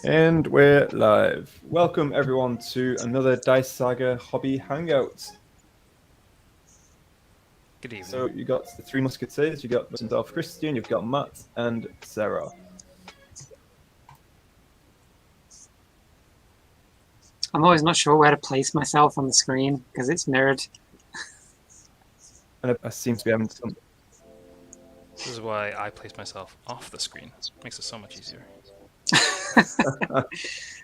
And we're live. Welcome everyone to another Dice Saga hobby hangout. Good evening. So you got the Three Musketeers, you got myself, Christian, you've got Matt and Sarah. I'm always not sure where to place myself on the screen because it's mirrored. And I seem to be having some. This is why I place myself off the screen. Makes it so much easier.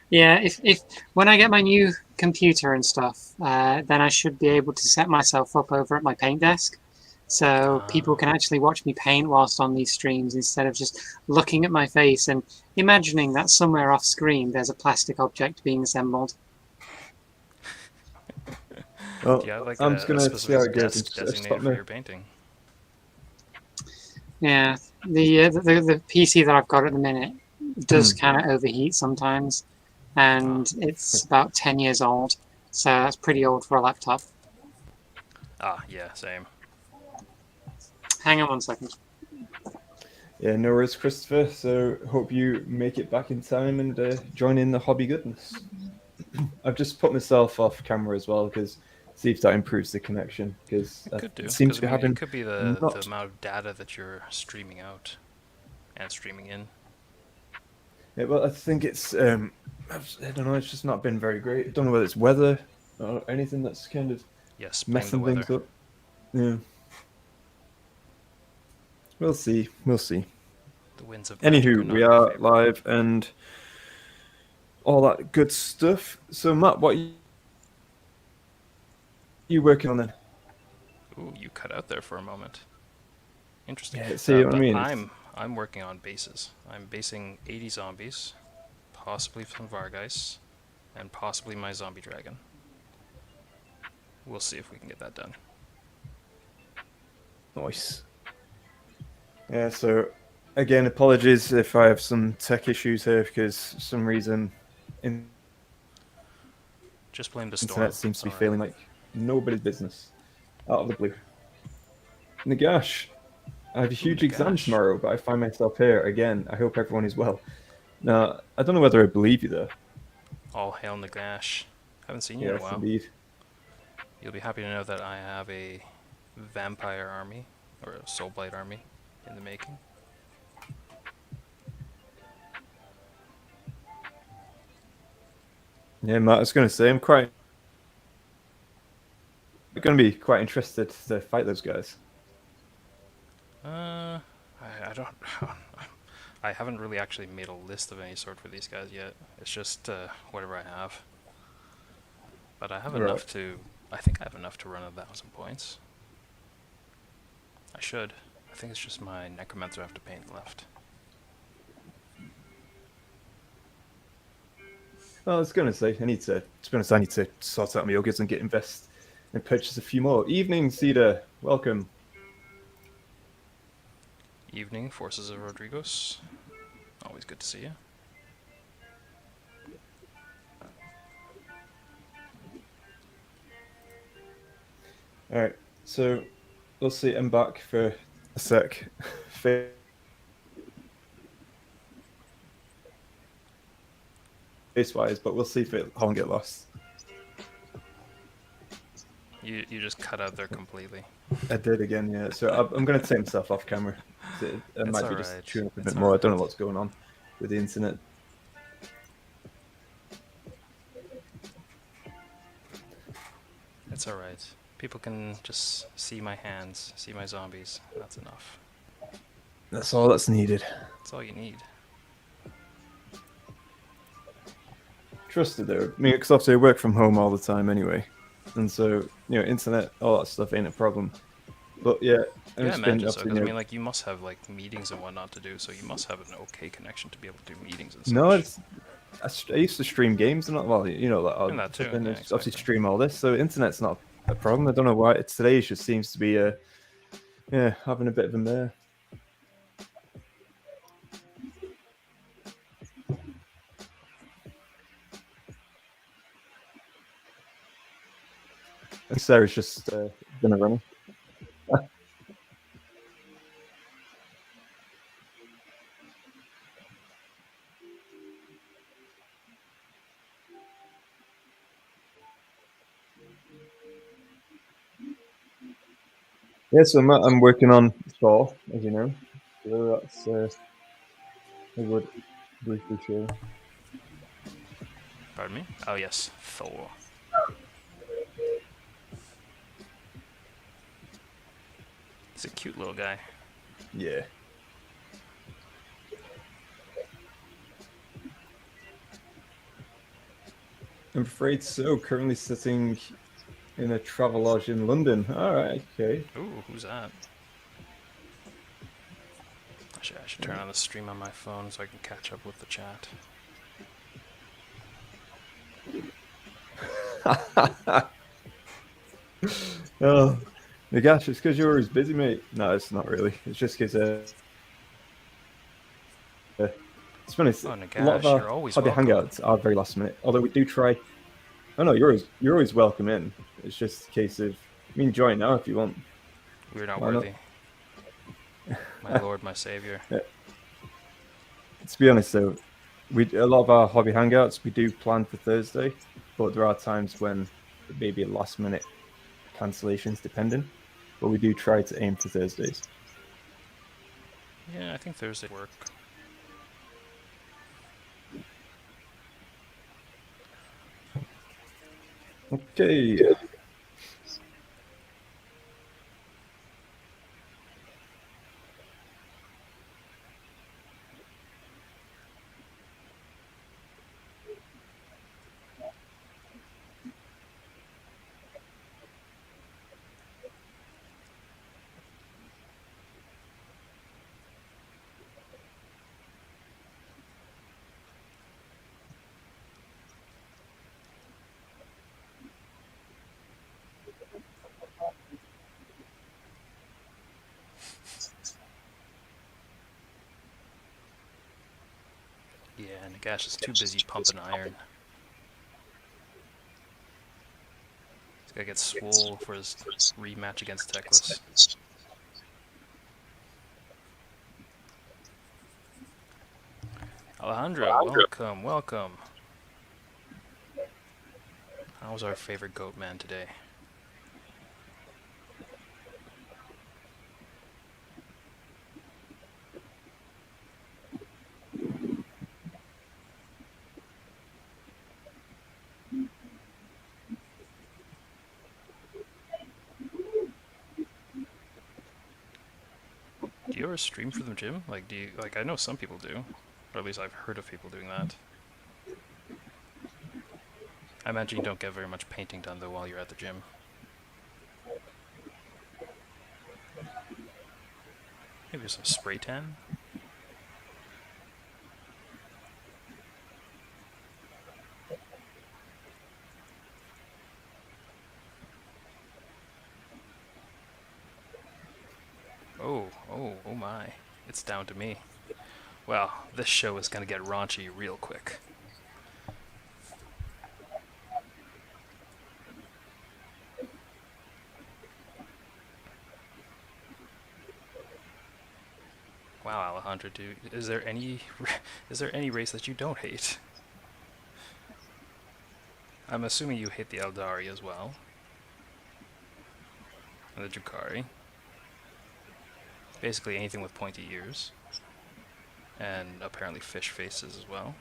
Yeah, if when I get my new computer and stuff, then I should be able to set myself up over at my paint desk, so people can actually watch me paint whilst on these streams instead of just looking at my face and imagining that somewhere off screen there's a plastic object being assembled. Well, Do you have like I'm a just gonna see how specific it goes. desk And designated for your painting? Yeah, the PC that I've got at the minute does kind of overheat sometimes, and it's about 10 years old, so that's pretty old for a laptop. Yeah, same. Hang on one second. Yeah, no worries, Christopher. So hope you make it back in time and join in the hobby goodness. I've just put myself off camera as well because see if that improves the connection. Because It could do. seems to be having. It could be the amount of data that you're streaming out and streaming in. Yeah, well, I think it's I don't know. It's just not been very great. I don't know whether it's weather or anything that's kind of messing things up. Yeah, we'll see. We'll see. The winds of Anywho, we are live and all that good stuff. So, Matt, what are you working on then? Ooh, you cut out there for a moment. Interesting. Yeah, see what I mean? I'm working on bases. I'm basing 80 zombies, possibly some Vargeis, and possibly my zombie dragon. We'll see if we can get that done. Nice. Yeah, so again, apologies if I have some tech issues here because for some reason just blame the storm. Internet seems to be feeling like nobody's business out of the blue. Nagash. I have a huge exam tomorrow, but I find myself here again. I hope everyone is well. Now, I don't know whether I believe you, though. All hail Nagash. Haven't seen you in a while. Yes, indeed. You'll be happy to know that I have a vampire army, or a soulblight army, in the making. Yeah, Matt, I was going to say, I'm going to be quite interested to fight those guys. I don't. I haven't really actually made a list of any sort for these guys yet. It's just whatever I have. But I have enough to. I think I have enough to run 1,000 points. I should. I think it's just my necromancer I have to paint left. Well, I was going to say, I need to be honest, I need to sort out my ogres and get invest and purchase a few more. Evening, Cedar. Welcome. Evening, Forces of Rodrigos. Always good to see you. Alright, so we'll see. I'm back for a sec. Face-wise, but we'll see if how long it lasts. You just cut out there completely. I did again, yeah. So I'm going to take myself off camera. I might be just chewing up a bit more. I don't know what's going on with the internet. It's alright. People can just see my hands, see my zombies. That's enough. That's all that's needed. That's all you need. Trusted though. I mean, because obviously I work from home all the time anyway. And so, internet, all that stuff ain't a problem. But yeah, I imagine so, because I mean, like, you must have like meetings and whatnot to do, so you must have an okay connection to be able to do meetings and stuff. No, I used to stream games and I'll obviously stream all this, so internet's not a problem. I don't know why today it just seems to be having a bit of a mare. And Sarah's just gonna run. Yeah, so I'm working on Thor, as you know. So that's I would briefly share. Pardon me? Oh, yes. Thor. He's a cute little guy. Yeah. I'm afraid so. Currently sitting in a travelodge in London. All right, okay. Ooh, who's that? I should turn on the stream on my phone so I can catch up with the chat. Oh, my gosh, it's because you're always busy, mate. No, it's not really. It's just because, to be honest, Oh, a lot of Nagash, our you're always hobby welcome. hangouts are very last minute. Although we do try. Oh no, you're always welcome in. It's just a case of, I mean, join now if you want. We're not Why not? worthy. My lord, my savior. Yeah. To be honest, though, a lot of our hobby hangouts we do plan for Thursday, but there are times when it may be last minute cancellations depending. But we do try to aim for Thursdays. Yeah, I think Thursday work. Okay. Yeah, Nagash is too busy pumping iron. He's gotta get swole for his rematch against Teclis. Alejandro, welcome, welcome. How's our favorite goat man today? Do you ever stream for the gym? Like, I know some people do, or at least I've heard of people doing that. I imagine you don't get very much painting done though while you're at the gym. Maybe some spray tan? Oh my. It's down to me. Well, this show is gonna get raunchy real quick. Wow, Alejandro, dude, is there any race that you don't hate? I'm assuming you hate the Eldari as well, and the Drukhari. Basically anything with pointy ears, and apparently fish faces as well.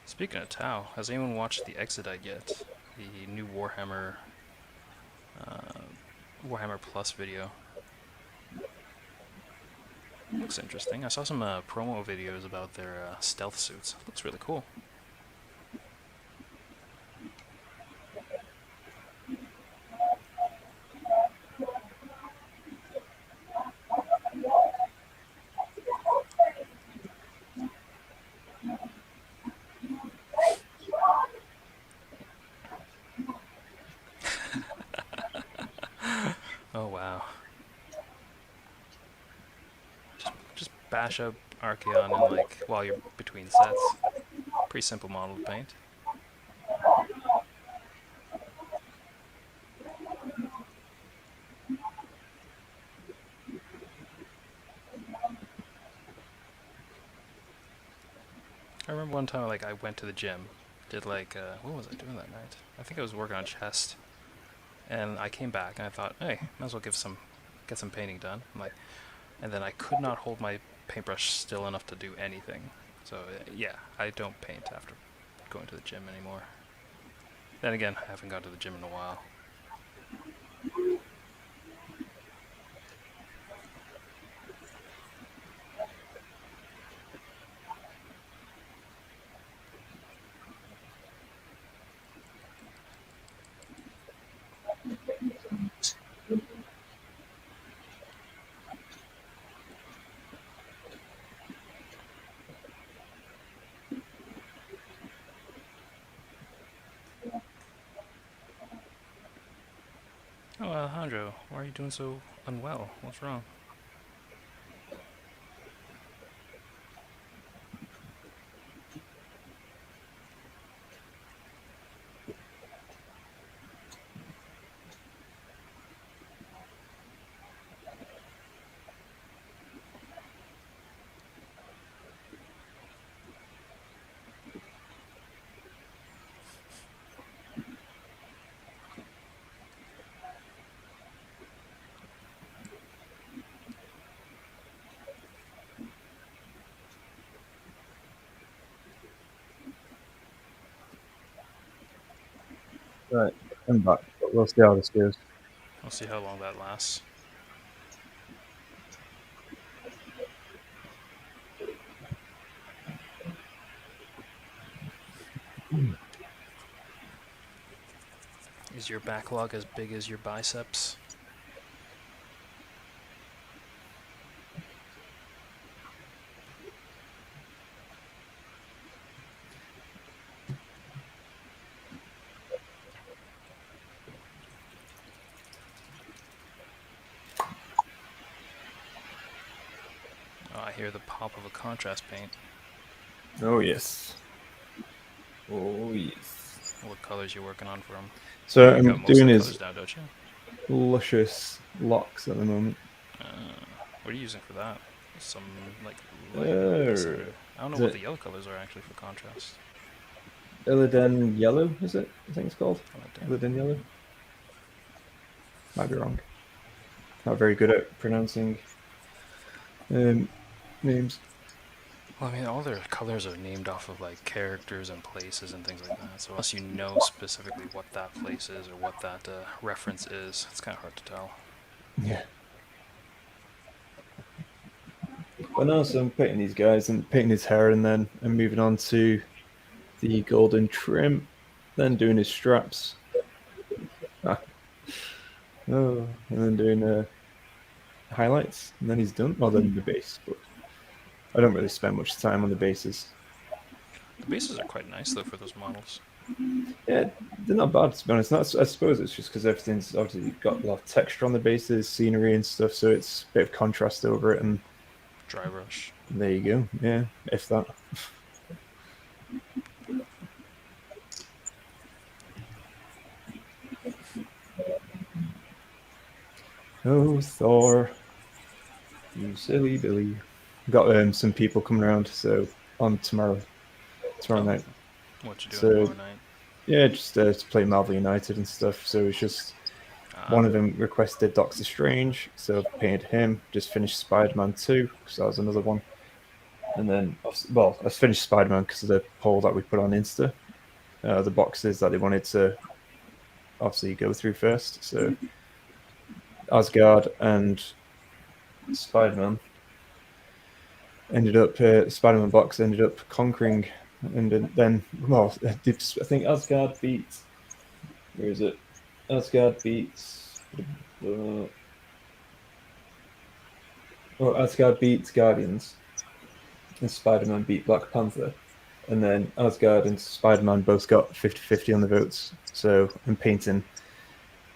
Speaking of Tau, has anyone watched the Exodite yet? The new Warhammer Plus video. Looks interesting. I saw some promo videos about their stealth suits. Looks really cool. Oh wow. Just bash up Archeon and like while you're between sets. Pretty simple model to paint. remember one time like I went to the gym, did like what was I doing that night? I think I was working on chest, and I came back and I thought, hey, might as well get some painting done. And then I could not hold my paintbrush still enough to do anything. So yeah, I don't paint after going to the gym anymore. Then again, I haven't gone to the gym in a while. Oh, Alejandro, why are you doing so unwell? What's wrong? Right, I'm back, but we'll see how this goes. We'll see how long that lasts. Is your backlog as big as your biceps? Oh, I hear the pop of a contrast paint. Oh yes. Oh yes. What colors you working on for them? So You got I'm most doing of the his colors down, don't you? luscious locks at the moment. What are you using for that? Some like light Oh, center. I don't know is what it- the yellow colors are actually for contrast. Illidan Yellow, is it? I think it's called. Oh, damn. Illidan Yellow. Might be wrong. Not very good at pronouncing names. Well, I mean, all their colors are named off of like characters and places and things like that. So unless you know specifically what that place is or what that reference is, it's kind of hard to tell. Yeah. But no, so I'm painting these guys and painting his hair, and then I'm moving on to the golden trim, then doing his straps. Oh, and then doing highlights, and then he's done. Well, then the base, but I don't really spend much time on the bases. The bases are quite nice though for those models. Yeah, they're not bad to be honest. Not, I suppose it's just because everything's obviously got a lot of texture on the bases, scenery and stuff, so it's a bit of contrast over it, and Dry brush. there you go. Yeah, if that. Oh, Thor, you silly Billy. Got some people coming around, so on tomorrow night. What you doing So tomorrow night? yeah, just to play Marvel United and stuff. So it's just one of them requested Doctor Strange, so I've painted him. Just finished Spider-Man 2 because that was another one. And then, well, I finished Spider-Man because of the poll that we put on Insta. The boxes that they wanted to obviously go through first. So Asgard and Spider-Man ended up Spider-Man box ended up conquering, and then well, I think Asgard beat. Where is it? Asgard beats. Asgard beats Guardians, and Spider-Man beat Black Panther, and then Asgard and Spider-Man both got 50-50 on the votes. So I'm painting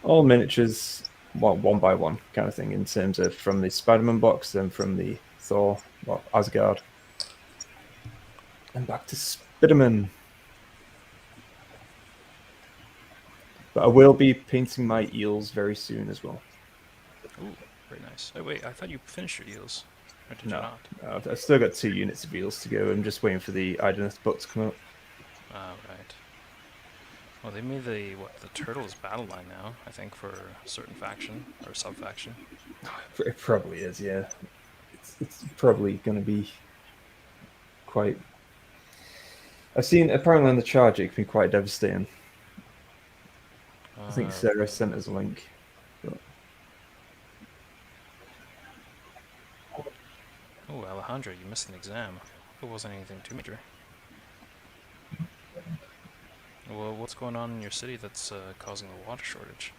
all miniatures, well, one by one kind of thing, in terms of from the Spider-Man box, then from the Thor, well, Asgard, and back to Spider-Man. But I will be painting my eels very soon as well. Ooh, very nice. Oh wait, I thought you finished your eels. Or did you not? No, I've still got 2 units of eels to go. I'm just waiting for the Ideneth book to come out. Ah, right. Well, they made the Turtles battle line now, I think, for a certain faction, or sub-faction. It probably is, yeah. It's probably going to be quite... I've seen, apparently on the charge, it can be quite devastating. I think Sarah sent us a link. But... Oh, Alejandro, you missed an exam. It wasn't anything too major. Well, what's going on in your city that's causing a water shortage?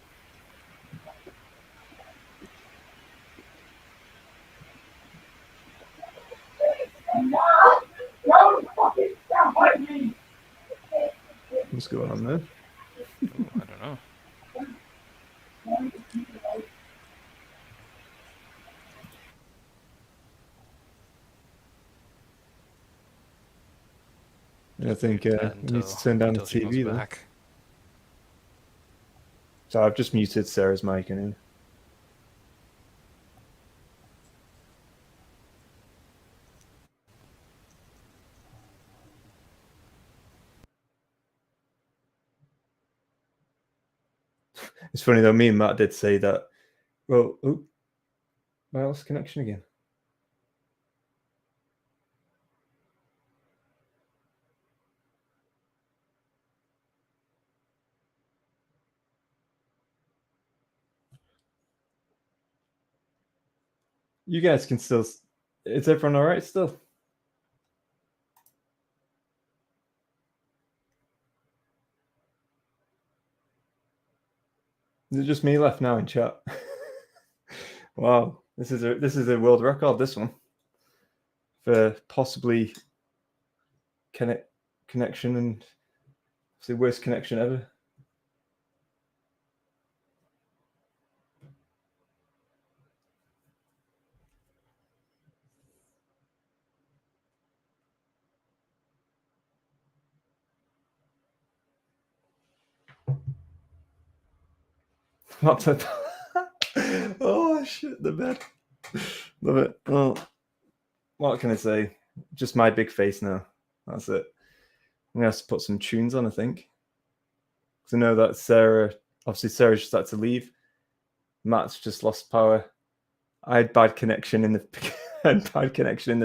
What's going on there? Ooh, I don't know. I think we need to turn down the TV though. So I've just muted Sarah's mic anyway. It's funny though, me and Matt did say that. Well, oh, my lost connection again. You guys can still... Is everyone all right still? Is it just me left now in chat? Wow, this is a world record, this one, for possibly connection, and it's the worst connection ever. What's that? Oh shit, the bed. Love it. Well, what can I say? Just my big face now. That's it. I'm gonna have to put some tunes on, I think. Because I know that Sarah's just had to leave. Matt's just lost power. I had bad connection in the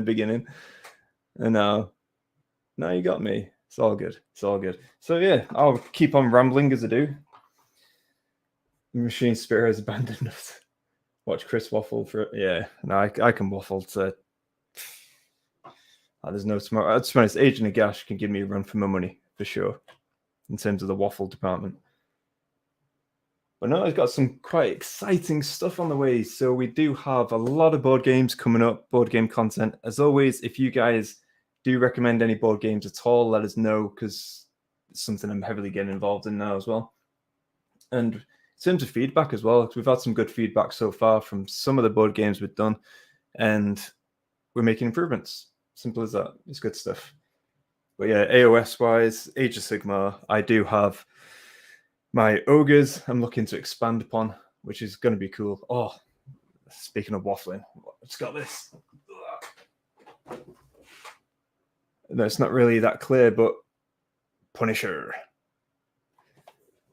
beginning. And now you got me. It's all good. It's all good. So yeah, I'll keep on rambling as I do. The machine spirit has abandoned us. Watch Chris waffle for it. Yeah, no, I can waffle to... there's no tomorrow. To be honest, Agent Nagash can give me a run for my money, for sure, in terms of the waffle department. But no, I've got some quite exciting stuff on the way. So we do have a lot of board games coming up, board game content. As always, if you guys do recommend any board games at all, let us know, because it's something I'm heavily getting involved in now as well. And in terms of feedback as well, we've had some good feedback so far from some of the board games we've done, and we're making improvements. Simple as that. It's good stuff. But yeah, AOS-wise, Age of Sigmar, I do have my ogres I'm looking to expand upon, which is going to be cool. Oh, speaking of waffling, I just got this. No, it's not really that clear, but Punisher.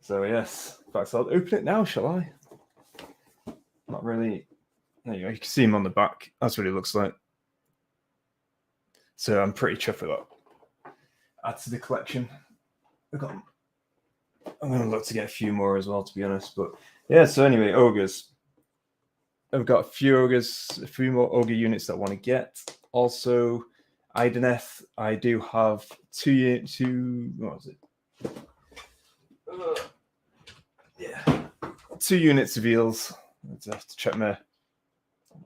So yes, in fact, I'll open it now, shall I? Not really. There you go. You can see him on the back. That's what he looks like. So I'm pretty chuffed with that. Add to the collection. I'm going to look to get a few more as well, to be honest. But yeah, so anyway, ogres. I've got a few more ogre units that I want to get. Also, Ideneth, I do have what was it? Yeah, 2 units of eels. I have to check my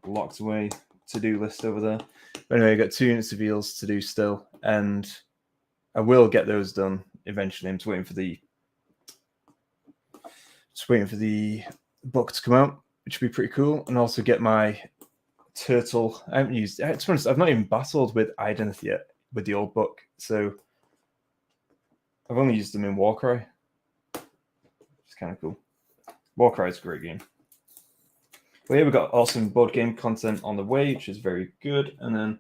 locked away to-do list over there. But anyway, I got 2 units of eels to do still, and I will get those done eventually. I'm just waiting for the book to come out, which would be pretty cool, and also get my turtle. I haven't used. To be honest, I've not even battled with Ideneth yet with the old book, so I've only used them in Warcry. It's kind of cool. Warcry is a great game. Well, yeah, we've got awesome board game content on the way, which is very good. And then,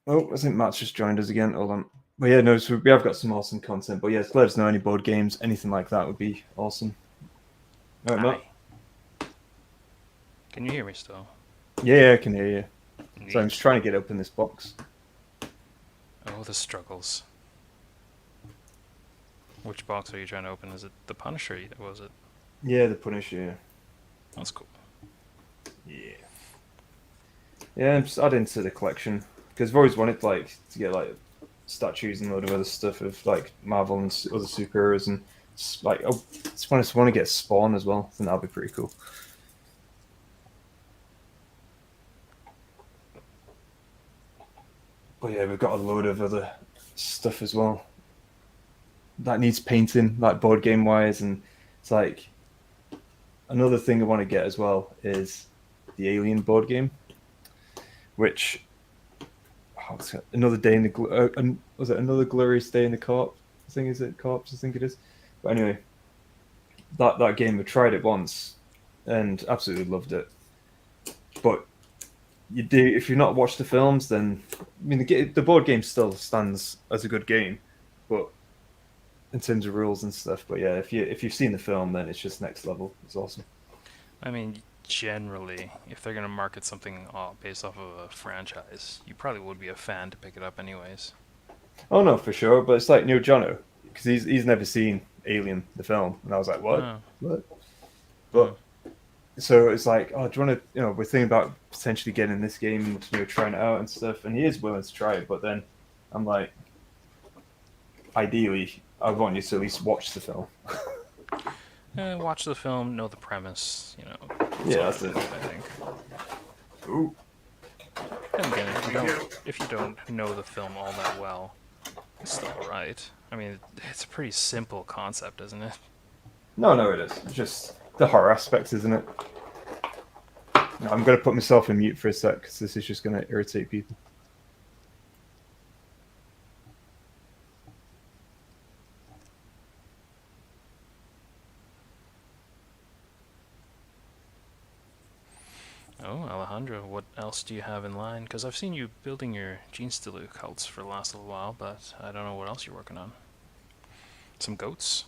oh, I think Matt's just joined us again. Hold on. But yeah, no, so we have got some awesome content. But yes, let us know any board games, anything like that would be awesome. All right, Matt. Hi. Can you hear me still? Yeah, I can hear you. Neat. So I'm just trying to get up in this box. Oh, the struggles. Which box are you trying to open? Is it the Punisher? Was it? Yeah, the Punisher. Yeah. That's cool. Yeah. Yeah, I'm just adding to the collection because I've always wanted like to get like statues and a load of other stuff of like Marvel and other superheroes and like I just want to get Spawn as well. I think that'll be pretty cool. But yeah, we've got a load of other stuff as well that needs painting, like board game wise, and it's like another thing I want to get as well is the Alien board game, which another day in the was it Another Glorious Day in the Corpse? I think is it Corpse? I think it is. But anyway, that game we tried it once and absolutely loved it. But you do if you've not watched the films, then I mean the board game still stands as a good game, but in terms of rules and stuff. But yeah, if you've seen the film, then it's just next level. It's awesome. I mean, generally, if they're gonna market something based off of a franchise, you probably would be a fan to pick it up anyways. Oh no, for sure. But it's like Neil Jono because he's never seen Alien the film, and I was like, what? Oh. What? But so it's like, oh, do you want to? We're thinking about potentially getting this game, trying it out and stuff, and he is willing to try it. But then I'm like, ideally, I want you to at least watch the film. Watch the film, know the premise, Yeah, that's it. I think. Ooh. And again, if you don't know the film all that well, it's still alright. I mean, it's a pretty simple concept, isn't it? No, it is. It's just the horror aspect, isn't it? No, I'm going to put myself in mute for a sec because this is just going to irritate people. Oh, Alejandro, what else do you have in line? Because I've seen you building your Gene Stilu cults for the last little while, but I don't know what else you're working on. Some goats?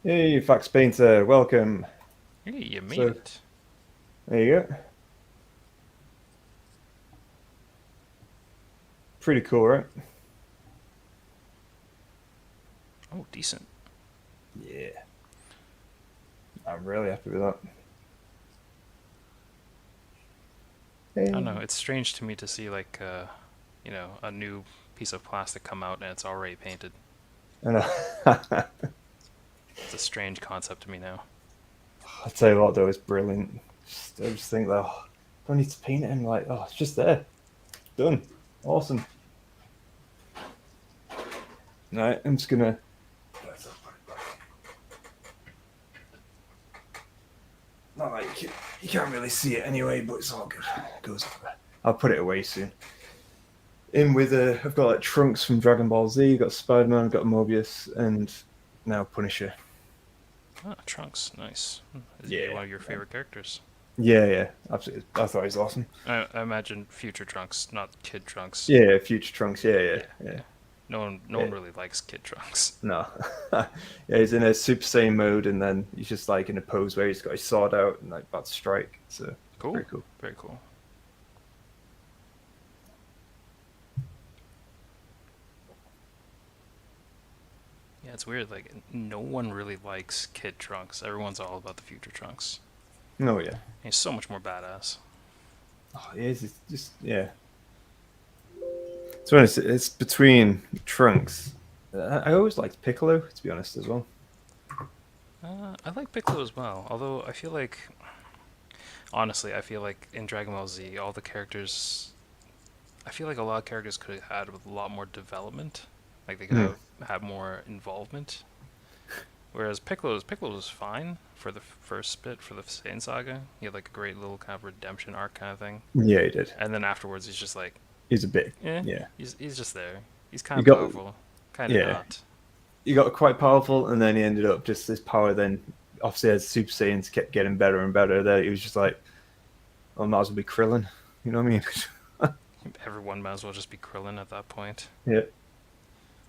Hey, Fax Painter, welcome. Hey, you made So- it. There you go. Pretty cool, right? Oh, decent. Yeah. I'm really happy with that. I don't know, it's strange to me to see, like, a new piece of plastic come out and it's already painted. I know. It's a strange concept to me now. I'll tell you what, though, it's brilliant. I just think, I don't need to paint it. I'm like, it's just there. Done. Awesome. Right, I'm just going to... Not like you can't really see it anyway, but it's all good. It goes over there. I'll put it away soon. In with I've got like Trunks from Dragon Ball Z, got Spider-Man, I've got Mobius, and now Punisher. Ah, Trunks, nice. Is Yeah. he one of your favorite characters? Yeah, absolutely. I thought he was awesome. I imagine future Trunks, not Kid Trunks. Yeah, future Trunks. Yeah. No one really likes Kid Trunks. No. Yeah, he's in a Super Saiyan mode, and then he's just like in a pose where he's got his sword out and like about to strike. So Cool. pretty cool. Very cool. Yeah, it's weird. Like, no one really likes Kid Trunks. Everyone's all about the future Trunks. No, yeah. He's so much more badass. Oh, he is. It's just To be honest, it's between Trunks. I always liked Piccolo, to be honest, as well. I like Piccolo as well, although I feel like, honestly, I feel like in Dragon Ball Z, all the characters, I feel like a lot of characters could have had with a lot more development. Like they could Mm. have had more involvement. Whereas Piccolo was fine for the first bit for the Saiyan Saga. He had like a great little kind of redemption arc kind of thing, Yeah, he did. and then afterwards he's just like, He's a bit. eh, Yeah. he's just there. He's kind You of got. powerful, kind of Yeah. not. He got quite powerful, and then he ended up just his power. Then obviously as Super Saiyans kept getting better and better, there he was just like, I might as well be Krillin. You know what I mean? Everyone might as well just be Krillin at that point. Yeah.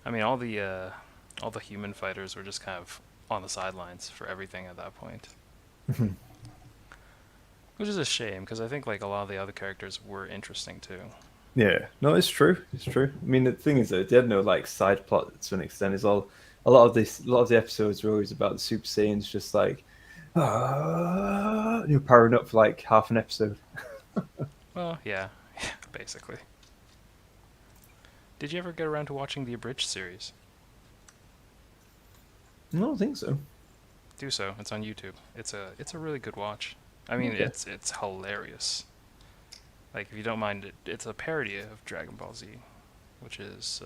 I mean, all the human fighters were just kind of on the sidelines for everything at that point, which is a shame because I think like a lot of the other characters were interesting too. Yeah. No, it's true. It's true. I mean, the thing is that they had no like side plot to an extent. It's all a lot of the episodes were always about the Super Saiyans, just like, you're powering up for like half an episode. Well, yeah, basically. Did you ever get around to watching the abridged series? I don't think so. Do so. It's on YouTube. It's a really good watch. I mean, Okay. it's hilarious. Like if you don't mind it, it's a parody of Dragon Ball Z, which is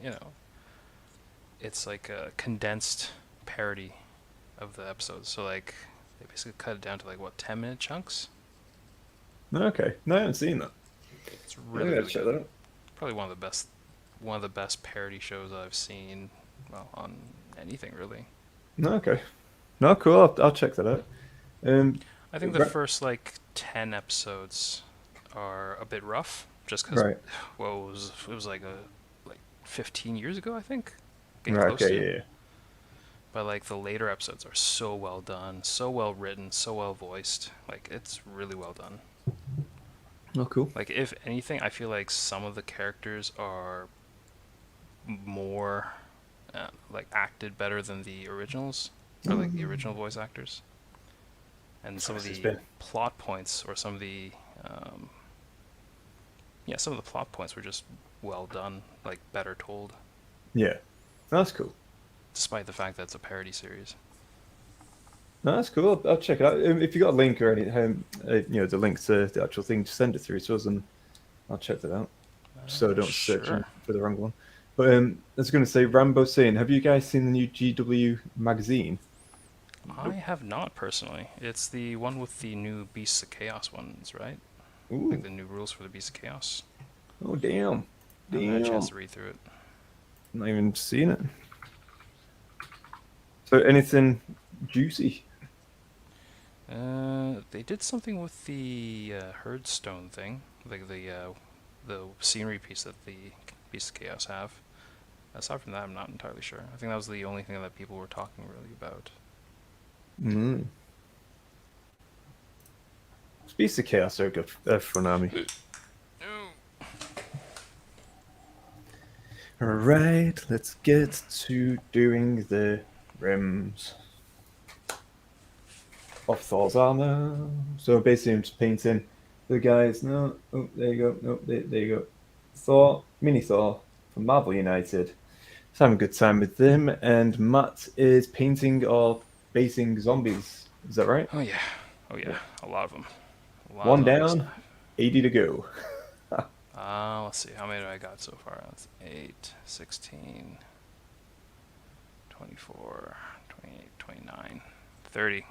you know, it's like a condensed parody of the episodes. So like they basically cut it down to like what 10-minute chunks. Okay. No, I haven't seen that. It's I really, gotta really check good. that out. Probably one of the best parody shows I've seen. Well, on anything really. No, okay. No, cool. I'll check that out. I think the Right. first like 10 episodes are a bit rough, just because Right. well, it was like 15 years ago, I think, getting Right. close Okay. to. Yeah. But like the later episodes are so well done, so well written, so well voiced. Like it's really well done. Oh, cool. Like if anything, I feel like some of the characters are more like acted better than the originals, or like the original voice actors. And some of It's the been- plot points, or some of the some of the plot points were just well done, like better told, Yeah. That's cool. despite the fact that it's a parody series. No, that's cool. I'll check it out. If you got a link or anything, the link to the actual thing, just send it through to us, and I'll check that out. So I don't search Sure. for the wrong one. But I was going to say, Rambo saying, have you guys seen the new GW magazine? I have not personally. It's the one with the new Beasts of Chaos ones, right? Ooh. Like the new rules for the Beasts of Chaos. Oh, damn. I haven't had a Damn. chance to read through it. Not even seen it. So anything juicy? They did something with the Herdstone thing, like the scenery piece that the Beasts of Chaos have. Aside from that, I'm not entirely sure. I think that was the only thing that people were talking really about. Mm. Beasts of Chaos are good. They're fun army. Alright, let's get to doing the rims of Thor's armor. So basically, I'm just painting the guys. No, oh, there you go. No, there you go. Thor, mini Thor from Marvel United. Just having a good time with them. And Matt is painting or basing zombies. Is that right? Oh yeah, a lot of them. One down, 80 to go. Let's see, how many do I got so far? That's 8, 16, 24, 28, 29, 30.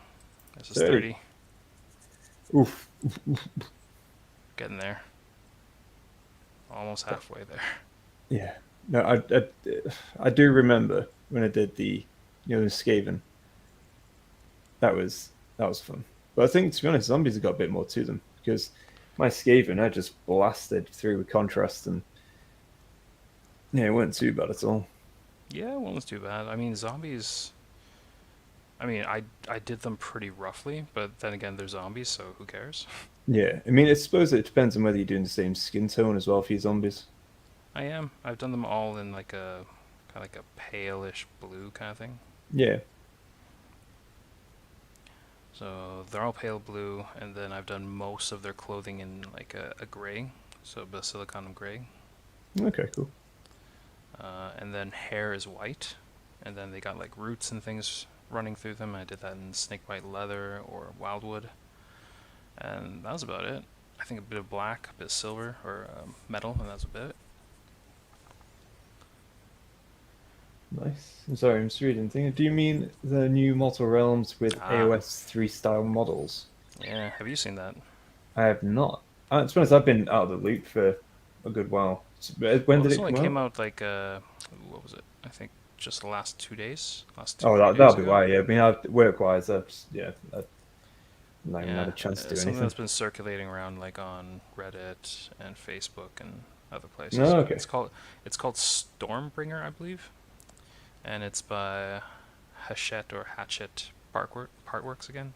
This is 30. Oof. Getting there. Almost halfway there. Yeah. No, I do remember when I did the Skaven. That was fun. But I think, to be honest, zombies have got a bit more to them, because my Skaven, I just blasted through with contrast, and yeah, it wasn't too bad at all. Yeah, it wasn't too bad. I mean, zombies... I mean, I did them pretty roughly, but then again, they're zombies, so who cares? Yeah, I mean, I suppose it depends on whether you're doing the same skin tone as well for your zombies. I am. I've done them all in like a kind of like a palish blue kind of thing. Yeah. So they're all pale blue, and then I've done most of their clothing in like a gray, so Basilicanum gray. Okay, cool. And then hair is white, and then they got like roots and things running through them. I did that in Snakebite Leather or Wildwood, and that was about it. I think a bit of black, a bit of silver, or metal, and that's about it. Nice. I'm sorry, I'm just reading thing. Do you mean the new Mortal Realms with AOS 3 style models? Yeah, have you seen that? I have not. To be honest, I've been out of the loop for a good while. When did This it only come came out? out like what was it? I think just the last 2 days, last Oh, 3 that'll days be ago. why. Yeah, I mean, work-wise, I've not even had Yeah, a chance to do something anything. that's been circulating around like on Reddit and Facebook and other places. No, okay. It's called Stormbringer, I believe, and it's by Hatchet Partworks again.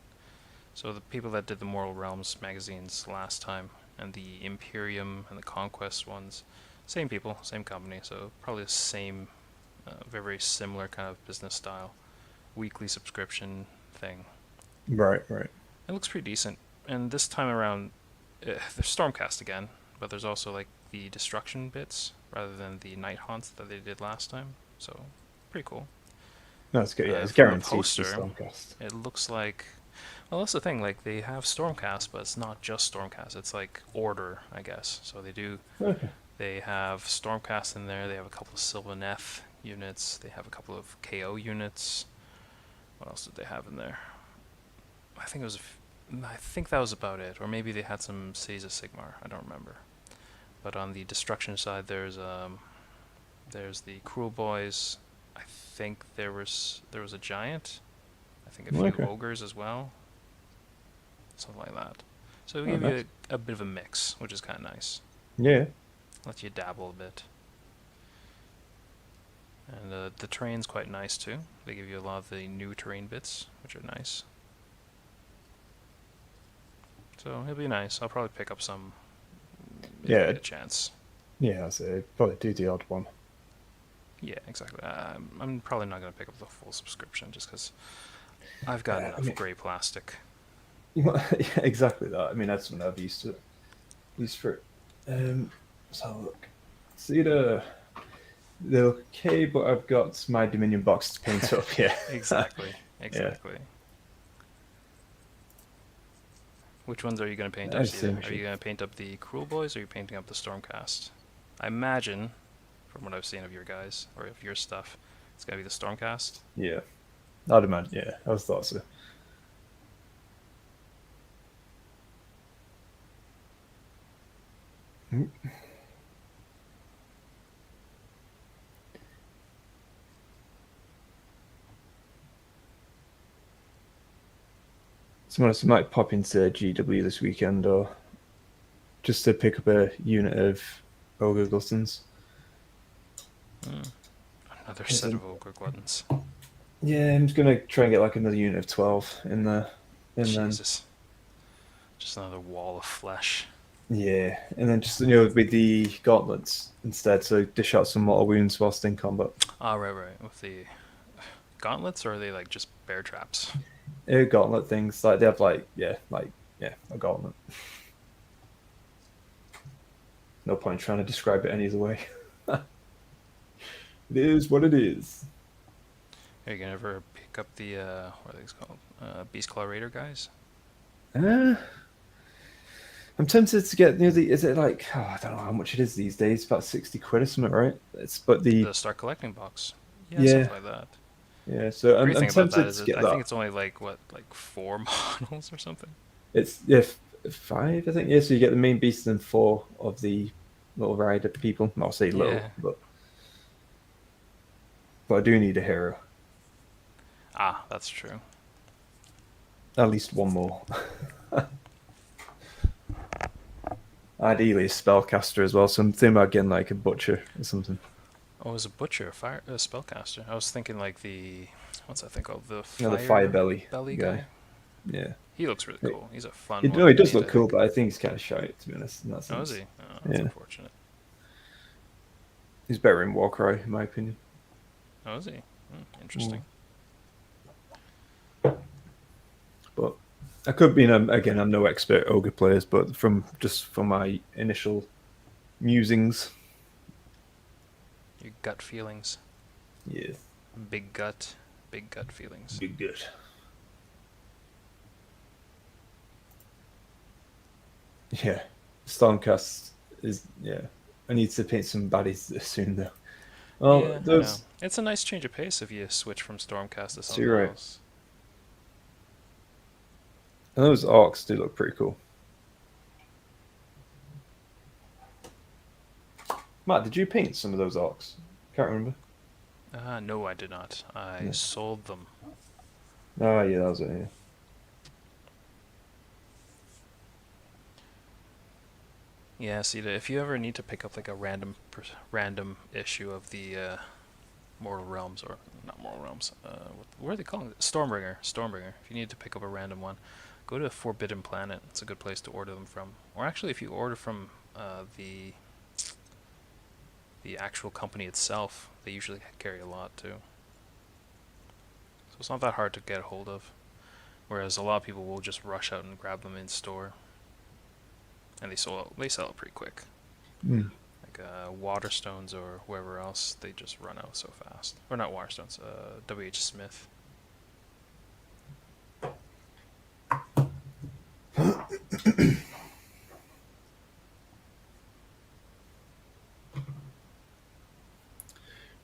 So the people that did the Mortal Realms magazines last time, and the Imperium and the Conquest ones, same people, same company, so probably the same, very, very similar kind of business style, weekly subscription thing. Right, right. It looks pretty decent, and this time around, there's Stormcast again, but there's also like the destruction bits rather than the night haunts that they did last time. So pretty cool. No, it's good. Yeah, it's From the guaranteed to be poster, Stormcast. it looks like, well, that's the thing. Like they have Stormcast, but it's not just Stormcast. It's like Order, I guess. So Okay. they have Stormcast in there. They have a couple of Sylvaneth units. They have a couple of KO units. What else did they have in there? I think that was about it. Or maybe they had some Age of Sigmar. I don't remember. But on the destruction side, there's the Cruel Boys. I think there was a giant. I think a few Okay. ogres as well. Something like that. So Oh, we give nice. you a bit of a mix, which is kind of nice. Yeah. Let you dabble a bit. And the terrain's quite nice too. They give you a lot of the new terrain bits, which are nice. So it'll be nice. I'll probably pick up some if I get a chance. Yeah, I'd say probably do the odd one. Yeah, exactly. I'm probably not going to pick up the full subscription just because I've got enough grey plastic. Yeah, exactly that. I mean, that's something I've used for it. Let's have a look. See they're okay, but I've got my Dominion box to paint up here. Exactly. Yeah. Which ones are you going to paint up? Are you going to paint up the Cruel Boys, or are you painting up the Stormcast? I imagine, from what I've seen of your guys, or of your stuff, it's going to be the Stormcast. Yeah. I'd imagine, yeah. I was thought so. Someone else might pop into GW this weekend, or just to pick up a unit of Ogre Gluttons. Another set of Ogre Gluttons. Yeah, I'm just gonna try and get like another unit of 12 in there, and Jesus. Just another wall of flesh. Yeah, and then just with the gauntlets instead, so dish out some mortal wounds whilst in combat. Ah, right. With the gauntlets, or are they like just bear traps? Gauntlet things, like they have a gauntlet. No point trying to describe it any other way. It is what it is. Are you gonna ever pick up the what are these called? Beastclaw Raider guys? I'm tempted to get is it like, I don't know how much it is these days, about 60 quid or something, right? The Start Collecting box. Yeah, something like that. Yeah, so I'm tempted to get that. I think it's only like 4 models or something. It's 5, I think. Yeah, so you get the main beast and 4 of the little rider people. I'll say little, but I do need a hero. Ah, that's true. At least one more. Ideally a spellcaster as well, so I'm thinking about getting like a butcher or something. Oh, as a butcher, a spellcaster. I was thinking like what's that thing called? The fire belly guy. Yeah. He looks really cool. He's a fun one. No, he does look cool, but I think he's kind of shy, to be honest. In that sense. Oh, is he? Oh, that's unfortunate. He's better in Warcry, in my opinion. Oh, is he? Interesting. But I could be, again, I'm no expert ogre players, but from my initial musings. Your gut feelings. Yeah. Big gut. Big gut feelings. Be good. Yeah, Stormcast is I need to paint some baddies soon though. Well, Yeah, I know. those. It's a nice change of pace if you switch from Stormcast to So something you're right. else. And those arcs do look pretty cool. Matt, did you paint some of those arcs? Can't remember. No, I did not. I No. sold them. Ah, yeah, that was it. Yeah. Yeah, see, if you ever need to pick up like a random issue of the Mortal Realms, or not Mortal Realms, what are they calling it? Stormbringer. If you need to pick up a random one, go to Forbidden Planet. It's a good place to order them from. Or actually, if you order from the actual company itself, they usually carry a lot too. So it's not that hard to get a hold of. Whereas a lot of people will just rush out and grab them in store, and they sell it pretty quick. Mm. Like Waterstones or whoever else, they just run out so fast. Or not Waterstones, W.H. Smith.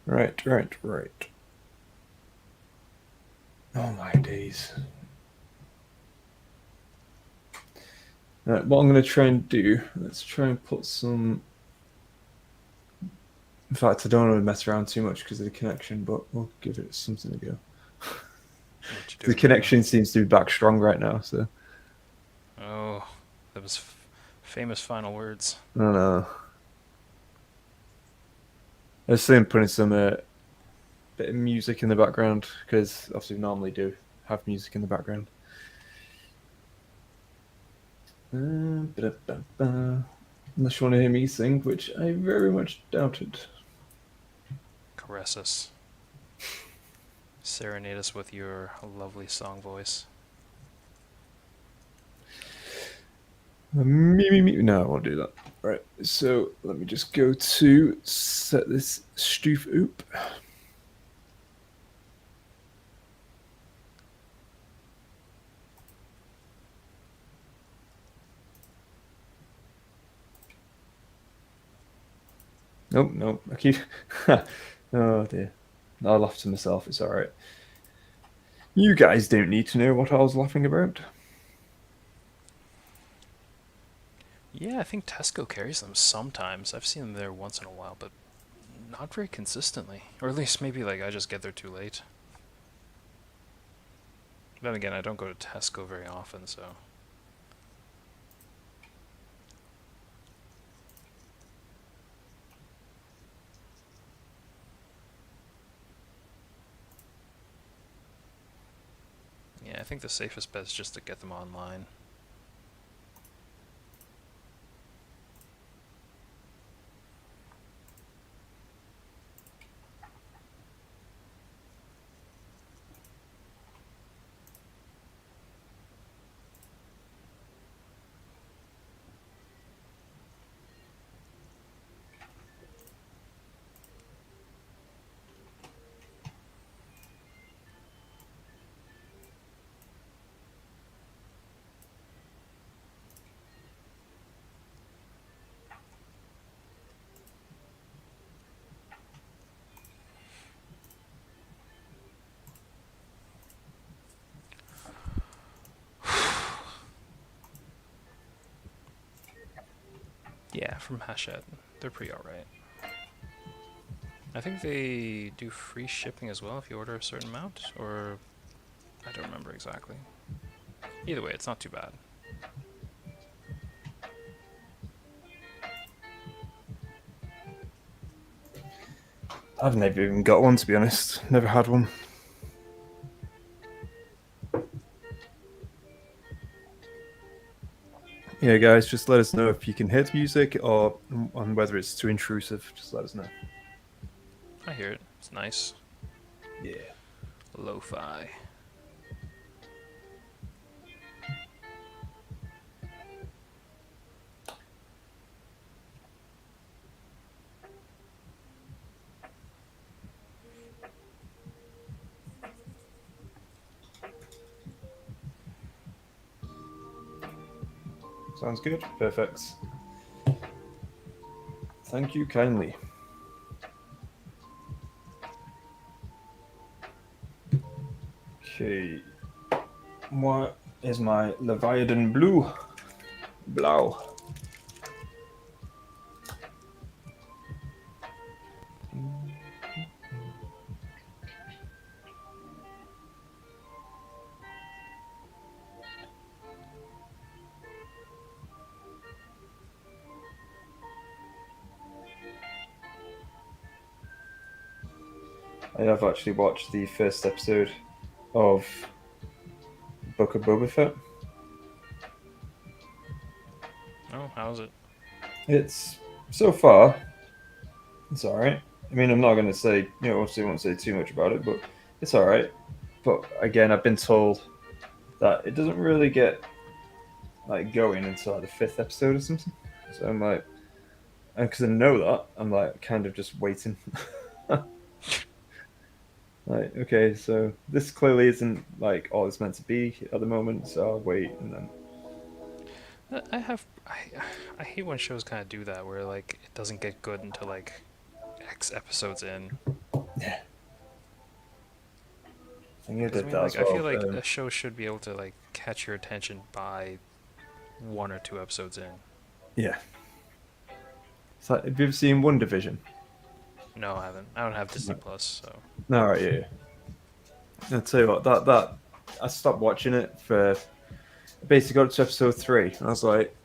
Right. Oh my days. Right, what I'm going to try and do, let's try and put some. In fact, I don't want to mess around too much because of the connection, but we'll give it something to go. What you The doing connection seems to be back strong right now, so. Oh, that was famous final words. I don't know. I was saying putting some bit of music in the background because obviously we normally do have music in the background. Unless you want to hear me sing, which I very much doubted. Caress us. Serenade us with your lovely song voice. Me. No, I won't do that. Right, so let me just go to set this stoof oop. Nope. I keep. Oh dear. I laughed to myself. It's all right. You guys don't need to know what I was laughing about. Yeah, I think Tesco carries them sometimes. I've seen them there once in a while, but not very consistently. Or at least maybe like I just get there too late. Then again, I don't go to Tesco very often, so. Yeah, I think the safest bet is just to get them online. Yeah, from Hachette. They're pretty alright. I think they do free shipping as well if you order a certain amount, or I don't remember exactly. Either way, it's not too bad. I've never even got one, to be honest. Never had one. Yeah, guys, just let us know if you can hear the music or on whether it's too intrusive. Just let us know. I hear it. It's nice. Yeah. Lo-fi. Sounds good. Perfect. Thank you kindly. Okay. What is my Leviathan Blue? Blau. I have actually watched the first episode of Book of Boba Fett. Oh, how's it? It's so far, it's alright. I mean, I'm not going to say, obviously, I won't say too much about it, but it's alright. But again, I've been told that it doesn't really get like going until like the 5th episode or something. So I'm like, and because I know that, I'm like kind of just waiting. Like, okay, so this clearly isn't like all it's meant to be at the moment, so I'll wait and then. I hate when shows kind of do that, where like it doesn't get good until like X episodes in. Yeah. I think you Because did I mean, that like, as I well. feel like a show should be able to like catch your attention by 1 or 2 episodes in. Yeah. It's like, have you ever seen One Division? No, I haven't. I don't have Disney Plus, so. No, right, yeah. I'll tell you what, that I stopped watching it for basically got to episode 3, and I was like,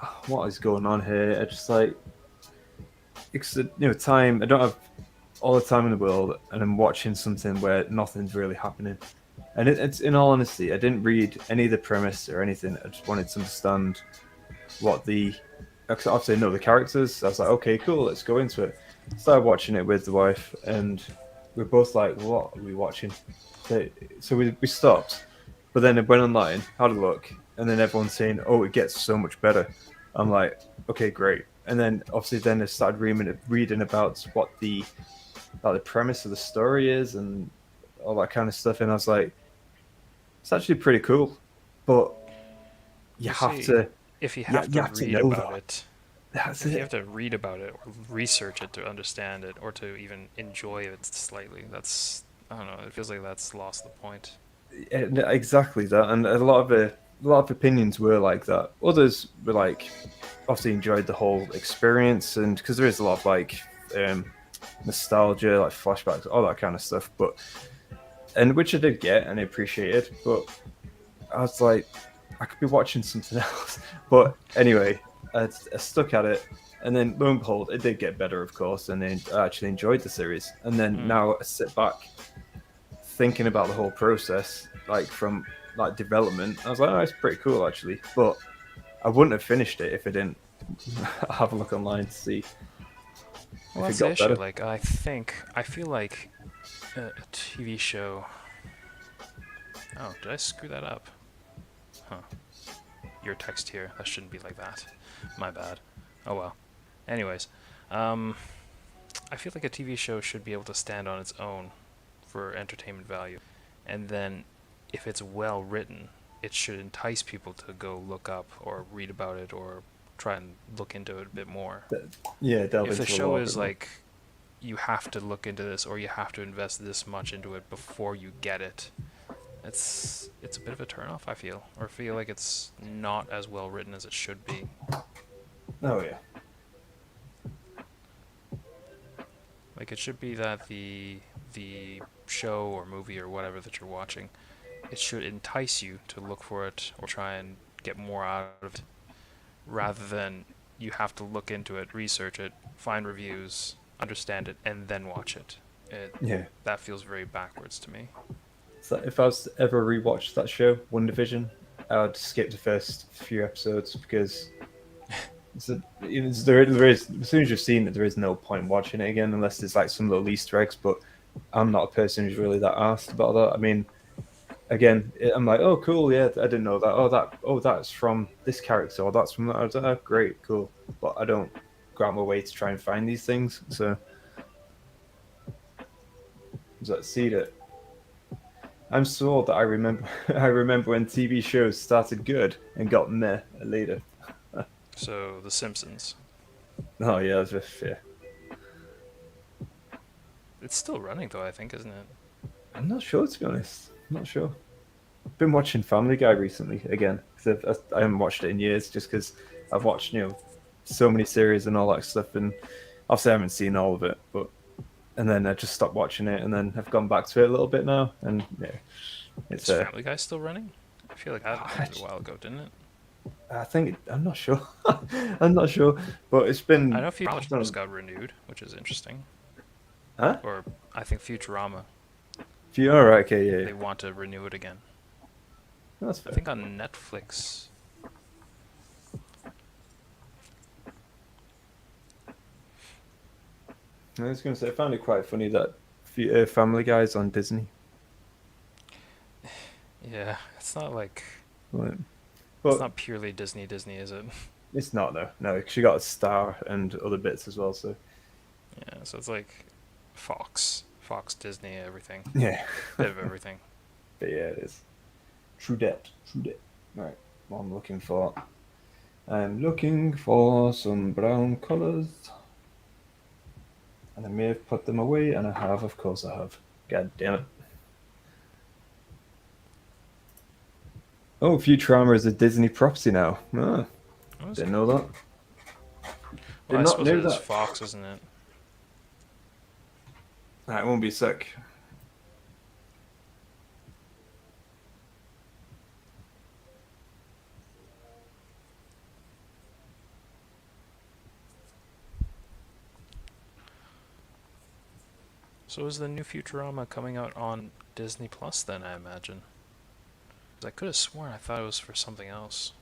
"Oh, what is going on here?" I just like, it's time. I don't have all the time in the world, and I'm watching something where nothing's really happening. And it's in all honesty, I didn't read any of the premise or anything. I just wanted to understand what the. Obviously, I know the characters. I was like, okay, cool, let's go into it. Started watching it with the wife, and we're both like, what are we watching? So we stopped, but then it went online, had a look, and then everyone's saying, oh, it gets so much better. I'm like, okay, great. And then obviously then I started reading about what the premise of the story is and all that kind of stuff, and I was like, it's actually pretty cool, but you have to if you you, have you to have to read know about that. it, That's if you it. have to read about it or research it to understand it or to even enjoy it slightly, that's, I don't know, it feels like that's lost the point. Exactly that, and a lot of opinions were like that. Others were like, obviously enjoyed the whole experience, and because there is a lot of like nostalgia, like flashbacks, all that kind of stuff. But and which I did get and I appreciated, but I was like, I could be watching something else. But anyway, I stuck at it, and then lo and behold, it did get better, of course, and then I actually enjoyed the series. And then now I sit back thinking about the whole process, like from like development. I was like, oh, it's pretty cool actually, but I wouldn't have finished it if I didn't have a look online to see Well, if it that's the got issue. better. Like, I feel like a TV show. Oh, did I screw that up? Huh. Your text here. That shouldn't be like that. My bad. Oh well. Anyways, I feel like a TV show should be able to stand on its own for entertainment value, and then if it's well written, it should entice people to go look up or read about it or try and look into it a bit more. Yeah, delve If the into show lore a is bit more. like, you have to look into this or you have to invest this much into it before you get it, it's a bit of a turnoff, I feel, or feel like it's not as well written as it should be. Oh yeah, Like, it should be that the show or movie or whatever that you're watching, it should entice you to look for it or try and get more out of it, rather than you have to look into it, research it, find reviews, understand it, and then watch it. yeah. That feels very backwards to me. So if I was to ever rewatch that show, One Division, I would skip the first few episodes because there is, as soon as you've seen it, there is no point watching it again unless there's like some little Easter eggs. But I'm not a person who's really that asked about that. I mean, again, I'm like, oh, cool, yeah, I didn't know that. That's from this character, or that's from that. I was like, oh, great, cool. But I don't go out my way to try and find these things. So, see that I'm so old that I remember I remember when TV shows started good and got meh later. So, The Simpsons. Oh yeah, that's just fair. It's still running though, I think, isn't it? I'm not sure, to be honest. I'm not sure. I've been watching Family Guy recently again because I haven't watched it in years, just because I've watched so many series and all that stuff, and obviously I haven't seen all of it, but and then I just stopped watching it, and then I've gone back to it a little bit now, and yeah, it's Is Family Guy still running? I feel like that ended a while ago, didn't it? I think I'm not sure. I'm not sure, but it's I been. know Futurama just got renewed, which is interesting. Huh? Or I think Futurama, If you all right, okay, yeah, they want to renew it again. that's I fair. think on Netflix. I was going to say I found it quite funny that Family Guy's on Disney, Yeah, it's not like but, it's but not purely Disney, is it? it's not though. No, she got a star and other bits as well. So Yeah, so it's like Fox, Disney, everything, yeah, bit of everything. but yeah, it is. True debt. True debt. Right. What I'm looking for some brown colours. And I may have put them away, and I have, of course I have. God damn it. Oh, Futurama is a Disney property now. Ah, Oh, that's didn't cool. know that. Well, Did I not suppose know it is that. Fox, isn't it? Right, it won't be a sec. So is the new Futurama coming out on Disney Plus then, I imagine? 'Cause I could have sworn I thought it was for something else.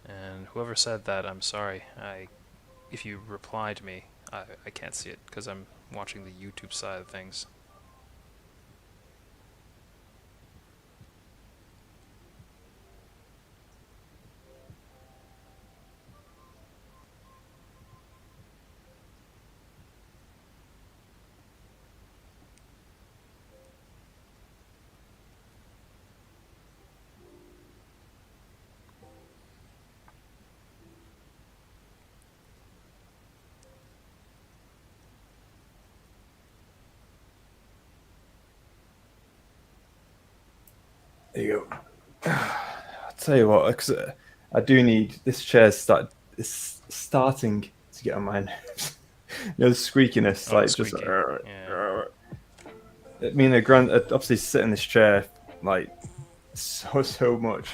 And whoever said that, I'm sorry. If you reply to me, I can't see it because I'm watching the YouTube side of things. There you go. I'll tell you what, 'cause, I do need this is starting to get on my nerves. The squeakiness, Oh, like just. squeaky. Yeah. I mean, obviously sit in this chair like so much.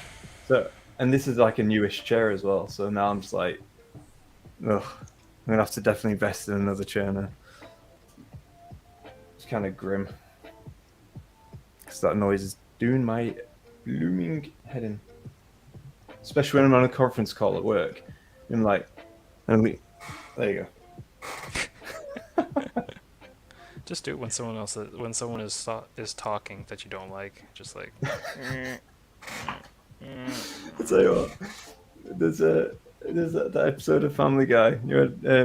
So, and this is like a newish chair as well. So now I'm just like, ugh, I'm gonna have to definitely invest in another chair now. It's kind of grim because that noise is doing my blooming head in. Especially when I'm on a conference call at work. I'm like, there you go. Just do it when someone is talking that you don't like. Just like. I'll tell you what. There's that episode of Family Guy.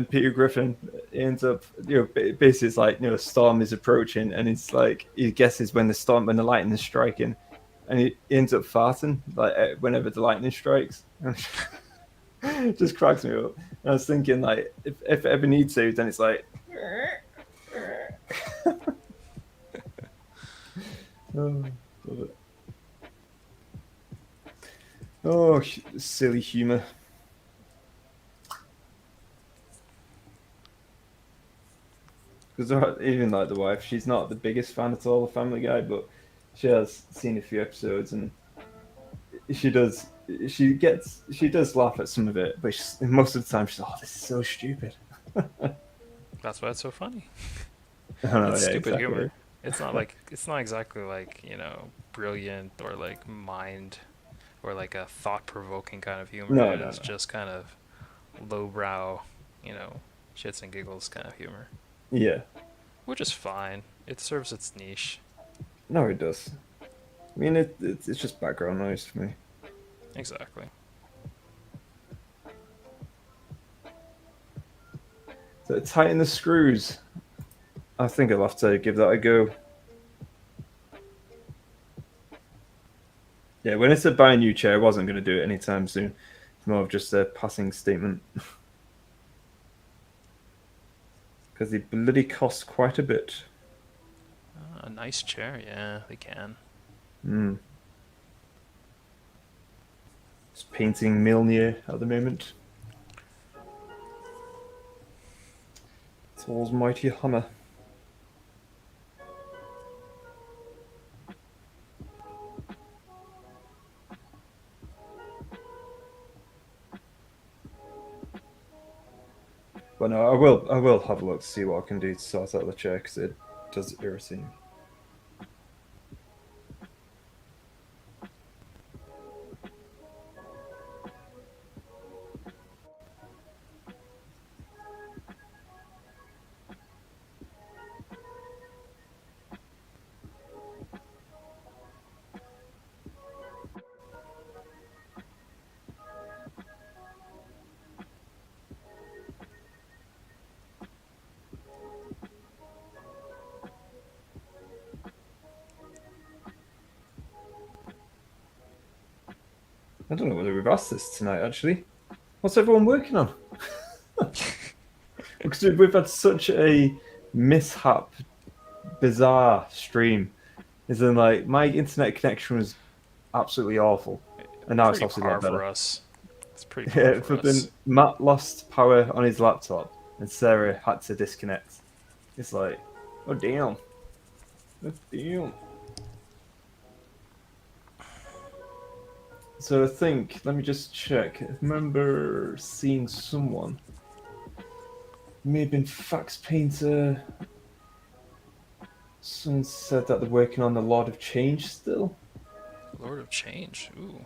Peter Griffin ends up. Basically, it's like a storm is approaching, and it's like he guesses when the lightning is striking, and he ends up farting like whenever the lightning strikes. It just cracks me up. And I was thinking, like, if it ever needs to, then it's like. Oh, love it. Oh, silly humor. Because even like the wife, she's not the biggest fan at all of Family Guy, but she has seen a few episodes and she does. She does laugh at some of it, but most of the time she's like, "Oh, this is so stupid." That's why it's so funny. I don't know, It's yeah, stupid exactly. humor. It's not exactly like, brilliant or like mind or like a thought-provoking kind of humor. No, It's no. just kind of lowbrow, shits and giggles kind of humor, Yeah, which is fine. It serves its niche. no, it does. I mean, it's just background noise for me. Exactly. So tighten the screws. I think I'll have to give that a go. Yeah, when I said buy a new chair, I wasn't going to do it anytime soon. It's more of just a passing statement. Because they bloody cost quite a bit. A nice chair, yeah, they can. Just painting Milnir at the moment. Thor's mighty hammer. But no, I will have a look to see what I can do to sort out the chair because it does irritate me. I don't know whether we've asked this tonight, actually. What's everyone working on? Because we've had such a mishap, bizarre stream. As in, like, my internet connection was absolutely awful. And now it's Pretty obviously a lot par for better. us. It's pretty par for us. Matt lost power on his laptop and Sarah had to disconnect. It's like, oh damn. Oh damn. So I think, let me just check. I remember seeing someone. May have been Fax Painter. Someone said that they're working on the Lord of Change still. Lord of Change. Ooh.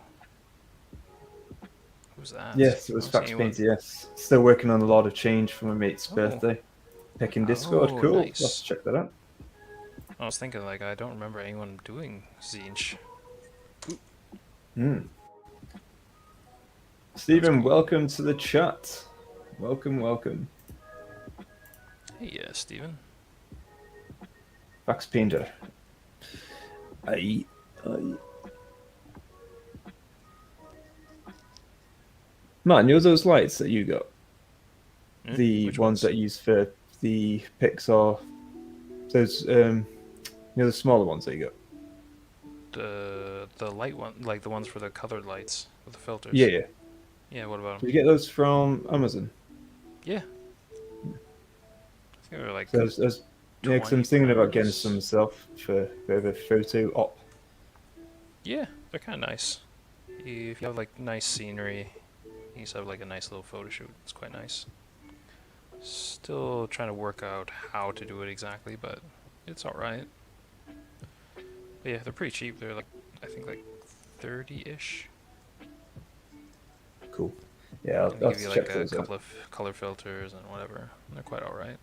Who's that? Yes, it was Fax Painter, yes. Still working on the Lord of Change for my mate's birthday. Picking Discord, cool. Nice. Let's check that out. I was thinking, like, I don't remember anyone doing Zinch. Stephen, welcome to the chat. Welcome, welcome. Hey, Stephen. Fax Painter. Aye. Man, you know those lights that you got? The ones that you use for the Pixar. Those, the smaller ones that you got. The light one, like the ones for the colored lights with the filters. Yeah. Yeah, what about them? Did you get those from Amazon? Yeah. I think they were like. So yeah, because I'm thinking about getting some myself for a bit of a photo op. Yeah, they're kind of nice. If you have like nice scenery, you just have like a nice little photo shoot. It's quite nice. Still trying to work out how to do it exactly, but it's all right. But yeah, they're pretty cheap. They're like, I think like 30-ish. Cool. Yeah, I'll give you like a couple of color filters and whatever. They're quite all right.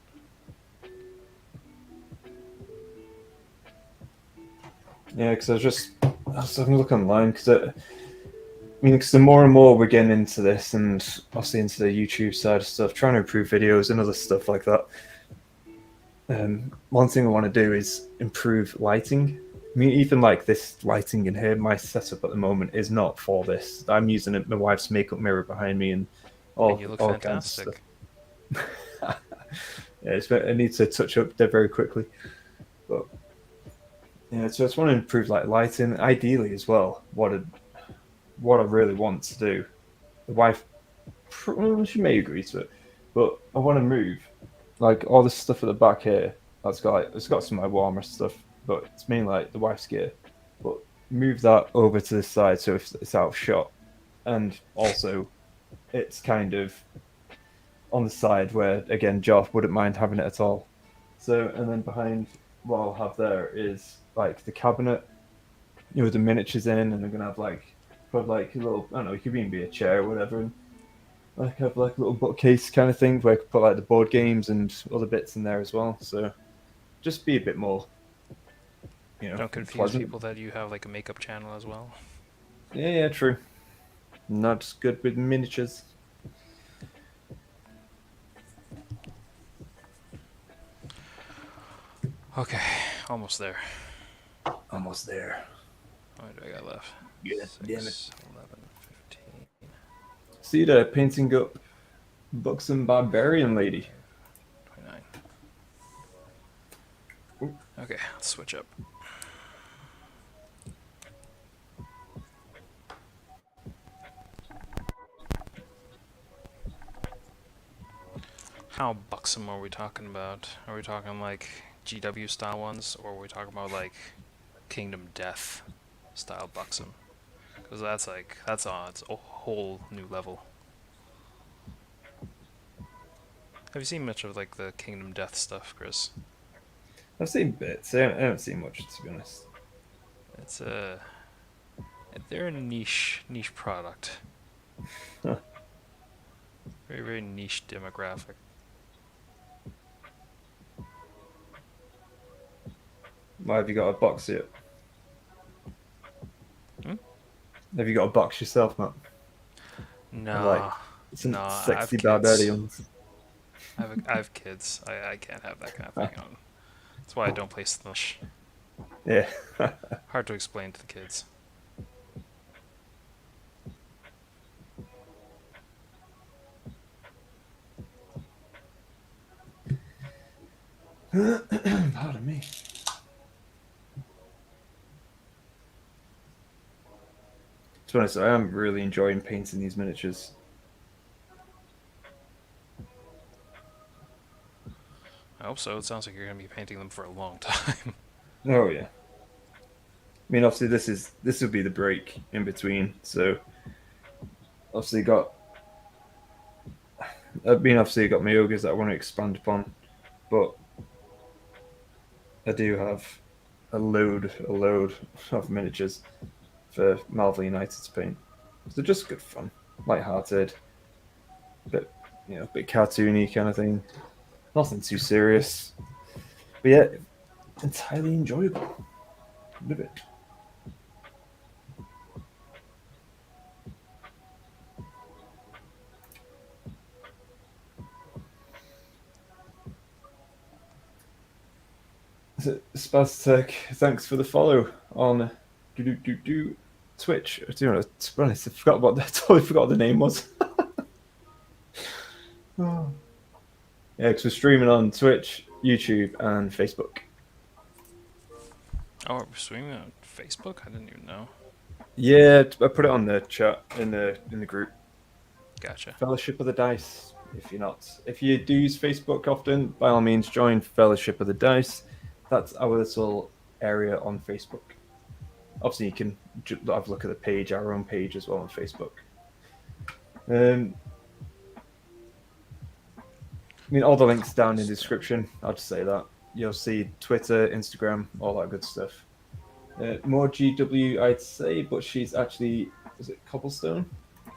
Yeah, because I was having a look online because because the more and more we're getting into this and obviously into the YouTube side of stuff, trying to improve videos and other stuff like that. One thing I want to do is improve lighting. I mean, even like this lighting in here, my setup at the moment is not for this. I'm using my wife's makeup mirror behind me and all kinds of stuff. Yeah, I need to touch up there very quickly. But yeah, so I just want to improve like lighting, ideally as well. What I really want to do. The wife, she may agree to it, but I want to move like all this stuff at the back here. It's got some of my Warhammer stuff, but it's mainly like the wife's gear. But move that over to the side so it's out of shot, and also it's kind of on the side where again Joff wouldn't mind having it at all. So and then behind what I'll have there is like the cabinet, with the miniatures in, and I'm gonna have like a little, I don't know, it could even be a chair or whatever, and like have like a little bookcase kind of thing where I could put like the board games and other bits in there as well. So just be a bit more, Don't confuse pleasant. people that you have like a makeup channel as well. Yeah, true. Not good with miniatures. Okay, almost there. Almost there. How many do I got left? Yeah, damn it. 6, 11, 15, See there, painting up buxom barbarian lady. 29. Ooh. Okay, let's switch up. How buxom are we talking about? Are we talking like GW style ones, or are we talking about like Kingdom Death style buxom? Because that's on its a whole new level. Have you seen much of like the Kingdom Death stuff, Chris? I've seen bits. I haven't seen much, to be honest. It's they're a niche product. Huh. Very, very niche demographic. Why have you got a box yet? Hmm? Have you got a box yourself, Matt? No, Like some no, I sexy have kids. barbarians. I have kids. I can't have that kind of thing on. That's why I don't play Slush. Yeah. Hard to explain to the kids. Pardon me. To be honest, I am really enjoying painting these miniatures. I hope so. It sounds like you're going to be painting them for a long time. Oh yeah. I mean, obviously this will be the break in between. So obviously got. Obviously got my ogres that I want to expand upon, but I do have a load of miniatures for Marvel United to paint. So they're just good fun, light-hearted, bit bit cartoony kind of thing. Nothing too serious, but yeah, entirely enjoyable. Love it. Spaztech, thanks for the follow on Twitch. To be honest, I totally forgot what the name was. Oh. Yeah, because we're streaming on Twitch, YouTube, and Facebook. Oh, we're streaming on Facebook? I didn't even know. Yeah, I put it on the chat in the group. Gotcha. Fellowship of the Dice. If you do use Facebook often, by all means join Fellowship of the Dice. That's our little area on Facebook. Obviously, you can have a look at the page, our own page as well on Facebook. I mean, all the links down in the description. I'll just say that. You'll see Twitter, Instagram, all that good stuff. More GW, I'd say, but she's actually, is it Cobblestone?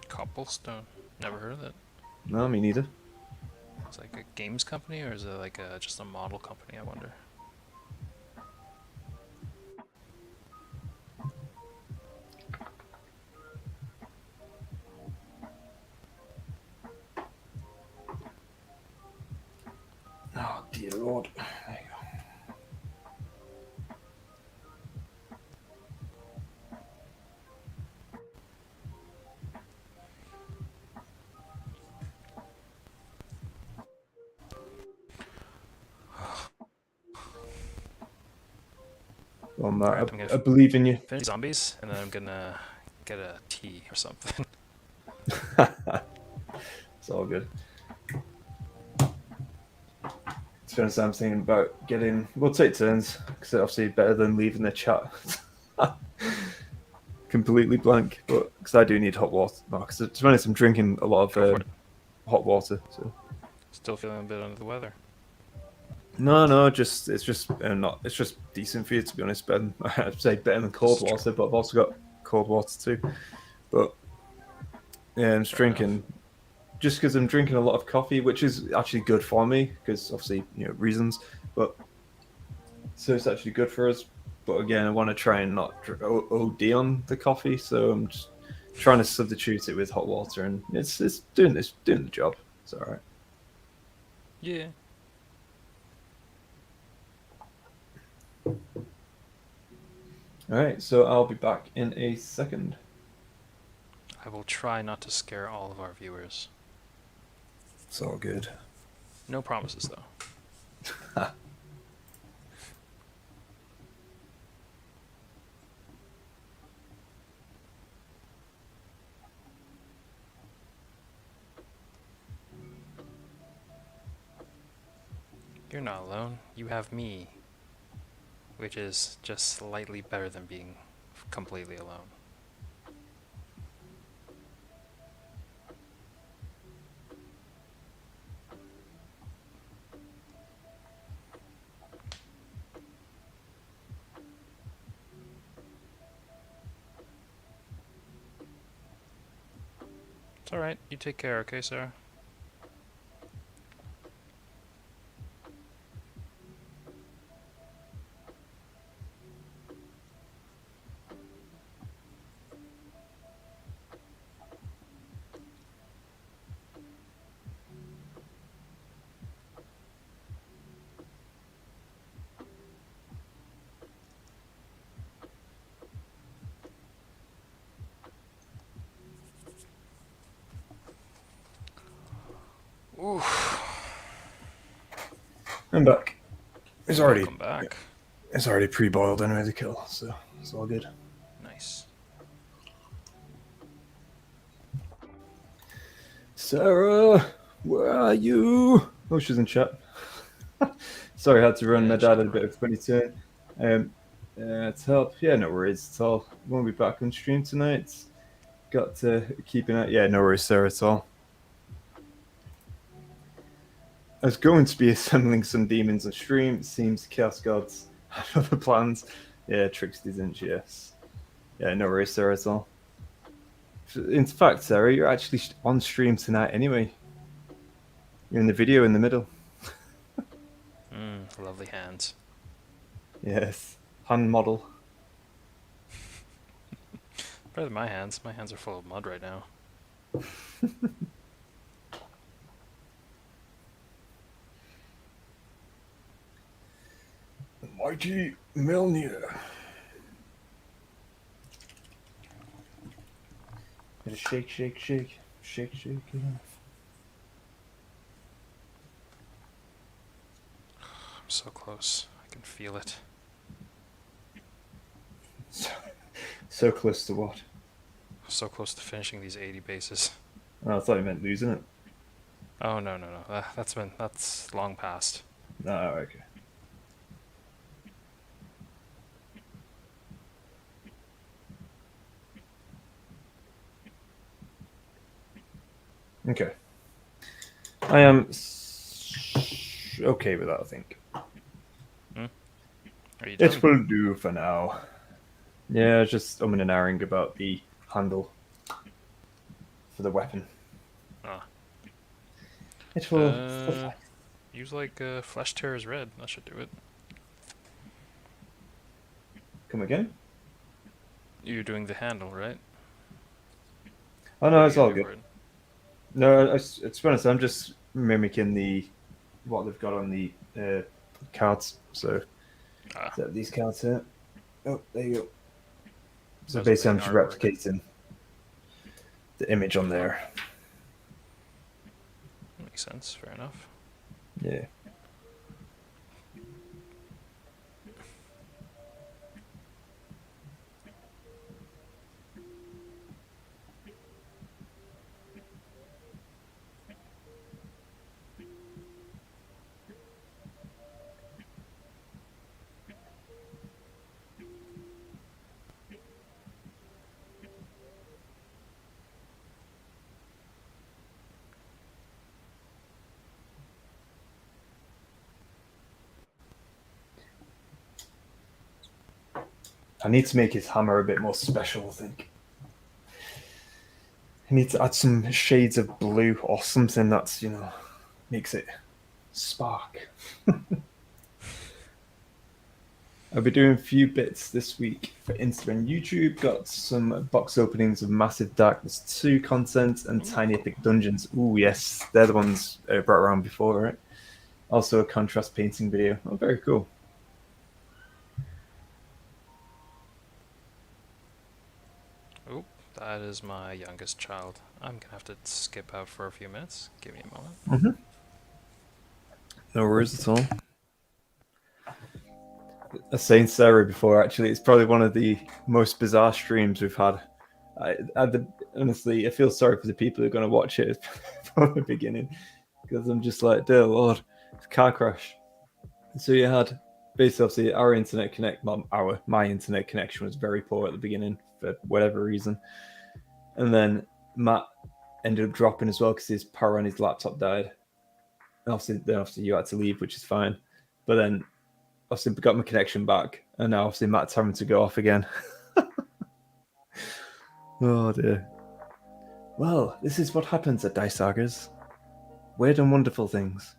Cobblestone. Never heard of it. No, me neither. It's like a games company, or is it like just a model company, I wonder? Oh, dear Lord. There you go. Well, Matt, Alright, I believe in you. finish zombies, and then I'm gonna get a tea or something. It's all good. To be honest, I'm thinking about getting. We'll take turns because obviously better than leaving the chat completely blank. But because I do need hot water. Because to be honest, I'm drinking a lot of hot water. So Still feeling a bit under the weather. no, it's just not. It's just decent for you, to be honest. I'd say better than cold water, but I've also got cold water too. But yeah, I'm just drinking. Just because I'm drinking a lot of coffee, which is actually good for me, because obviously reasons. But so it's actually good for us. But again, I want to try and not OD on the coffee, so I'm just trying to substitute it with hot water, and it's doing the job. It's all right. Yeah. All right, so I'll be back in a second. I will try not to scare all of our viewers. It's all good. No promises, though. You're not alone. You have me, which is just slightly better than being completely alone. It's alright. You take care, okay, Sarah? Ooh. I'm back. Welcome back. It's already pre-boiled anyway, the kill, so it's all good. Nice. Sarah, where are you? Oh, she's in chat. Sorry, I had to run. Yeah, My she's dad had a right. bit of a funny turn. To help. Yeah, no worries at all. Won't be back on stream tonight. Got to keep an eye. Yeah, no worries, Sarah, at all. I was going to be assembling some demons on stream. It seems Chaos Gods had other plans. Yeah, Trickster's in GS. Yeah, no worries, Sarah, at all. In fact, Sarah, you're actually on stream tonight anyway. You're in the video in the middle. Lovely hands. Yes. Hand model. Better than my hands. My hands are full of mud right now. Mighty Mjolnir. Just shake, shake, shake. Shake, shake, yeah. I'm so close. I can feel it. So close to what? So close to finishing these 80 bases. Oh, I thought you meant losing it. Oh, no. That's long past. Oh, okay. Okay. I am okay with that, I think. Are you done? It will do for now. Yeah, just umming and ahhing about the handle for the weapon. Ah. It will. Use like Flesh Tear's Red. That should do it. Come again? You're doing the handle, right? Oh no, What are it's you all gonna do good. for it? No, to be honest, I'm just mimicking what they've got on the cards. So these cards here. Oh, there you go. So Those are basically, I'm main just artwork. replicating the image on there. Makes sense. Fair enough. Yeah. I need to make his hammer a bit more special, I think. I need to add some shades of blue or something that's, makes it spark. I'll be doing a few bits this week for Insta and YouTube. Got some box openings of Massive Darkness 2 content and Tiny Epic Dungeons. Ooh, yes, they're the ones I brought around before, right? Also a contrast painting video. Oh, very cool. That is my youngest child. I'm gonna have to skip out for a few minutes. Give me a moment. Mm-hmm. No worries at all. I was saying Sarah before, actually, it's probably one of the most bizarre streams we've had. Honestly, I feel sorry for the people who are going to watch it from the beginning, because I'm just like, dear Lord, it's a car crash. So you had basically, obviously, our internet my internet connection was very poor at the beginning for whatever reason, and then Matt ended up dropping as well because his power on his laptop died. And obviously you had to leave, which is fine, but then obviously got my connection back, and now obviously Matt's having to go off again. Oh dear. Well, this is what happens at Dice Sagas. Weird and wonderful things.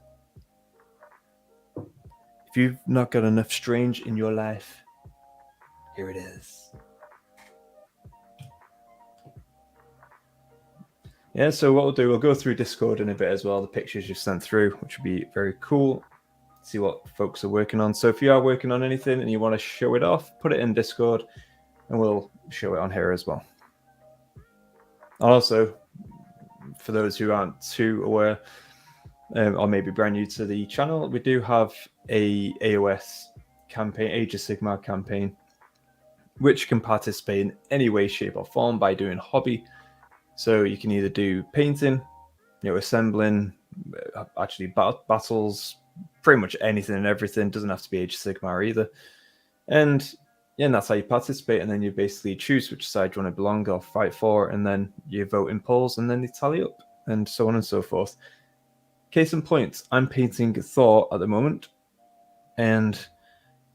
If you've not got enough strange in your life, here it is. Yeah, so what we'll do, we'll go through Discord in a bit as well, the pictures you've sent through, which will be very cool. See what folks are working on. So if you are working on anything and you want to show it off, put it in Discord and we'll show it on here as well. Also, for those who aren't too aware, or maybe brand new to the channel, we do have a AOS campaign, Age of Sigmar campaign, which can participate in any way, shape, or form by doing hobby. So you can either do painting, assembling, actually battles, pretty much anything and everything. Doesn't have to be Age of Sigmar either. And that's how you participate. And then you basically choose which side you want to belong or fight for, and then you vote in polls, and then they tally up, and so on and so forth. Case in point, I'm painting Thor at the moment, and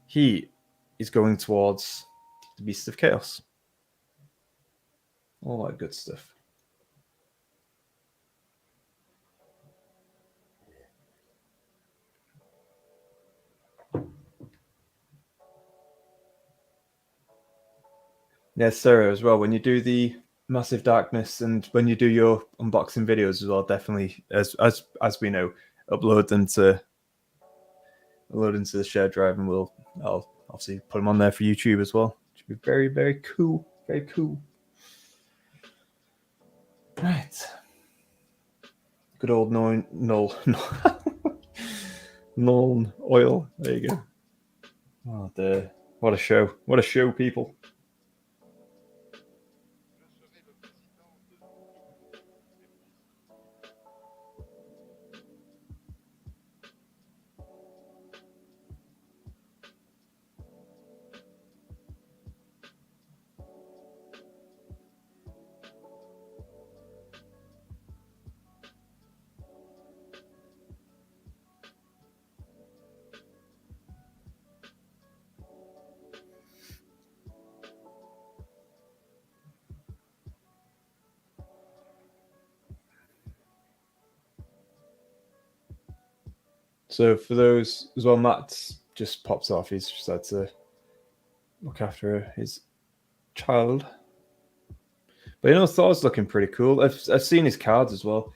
he is going towards the Beast of Chaos. All that good stuff. Yeah, Sarah, as well, when you do the Massive Darkness and when you do your unboxing videos as well, definitely, as we know, upload them to the shared drive, and I'll obviously put them on there for YouTube as well. Which would be very, very cool. Very cool. Right. Good old Null oil. There you go. Oh dear. What a show. What a show, people. So for those as well, Matt just pops off. He's just had to look after his child. But Thor's looking pretty cool. I've seen his cards as well.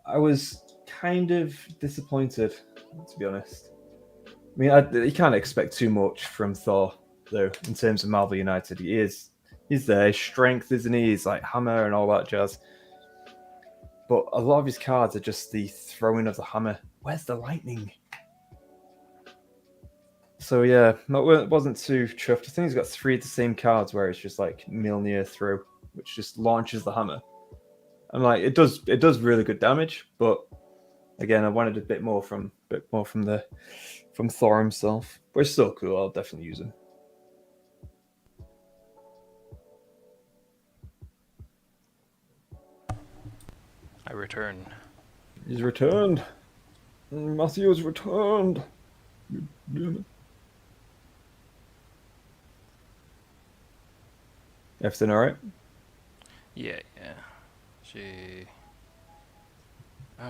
I was kind of disappointed, to be honest. I mean, you can't expect too much from Thor, though, in terms of Marvel United. He's there. His strength, isn't he? He's like hammer and all that jazz. But a lot of his cards are just the throwing of the hammer. Where's the lightning? So yeah, wasn't too chuffed. I think he's got 3 of the same cards where it's just like Mjolnir throw, which just launches the hammer. I'm like, it does really good damage, but again, I wanted a bit more from Thor himself. But it's still cool. I'll definitely use him. I return. He's returned. Matthew has returned. Everything all right? Yeah. She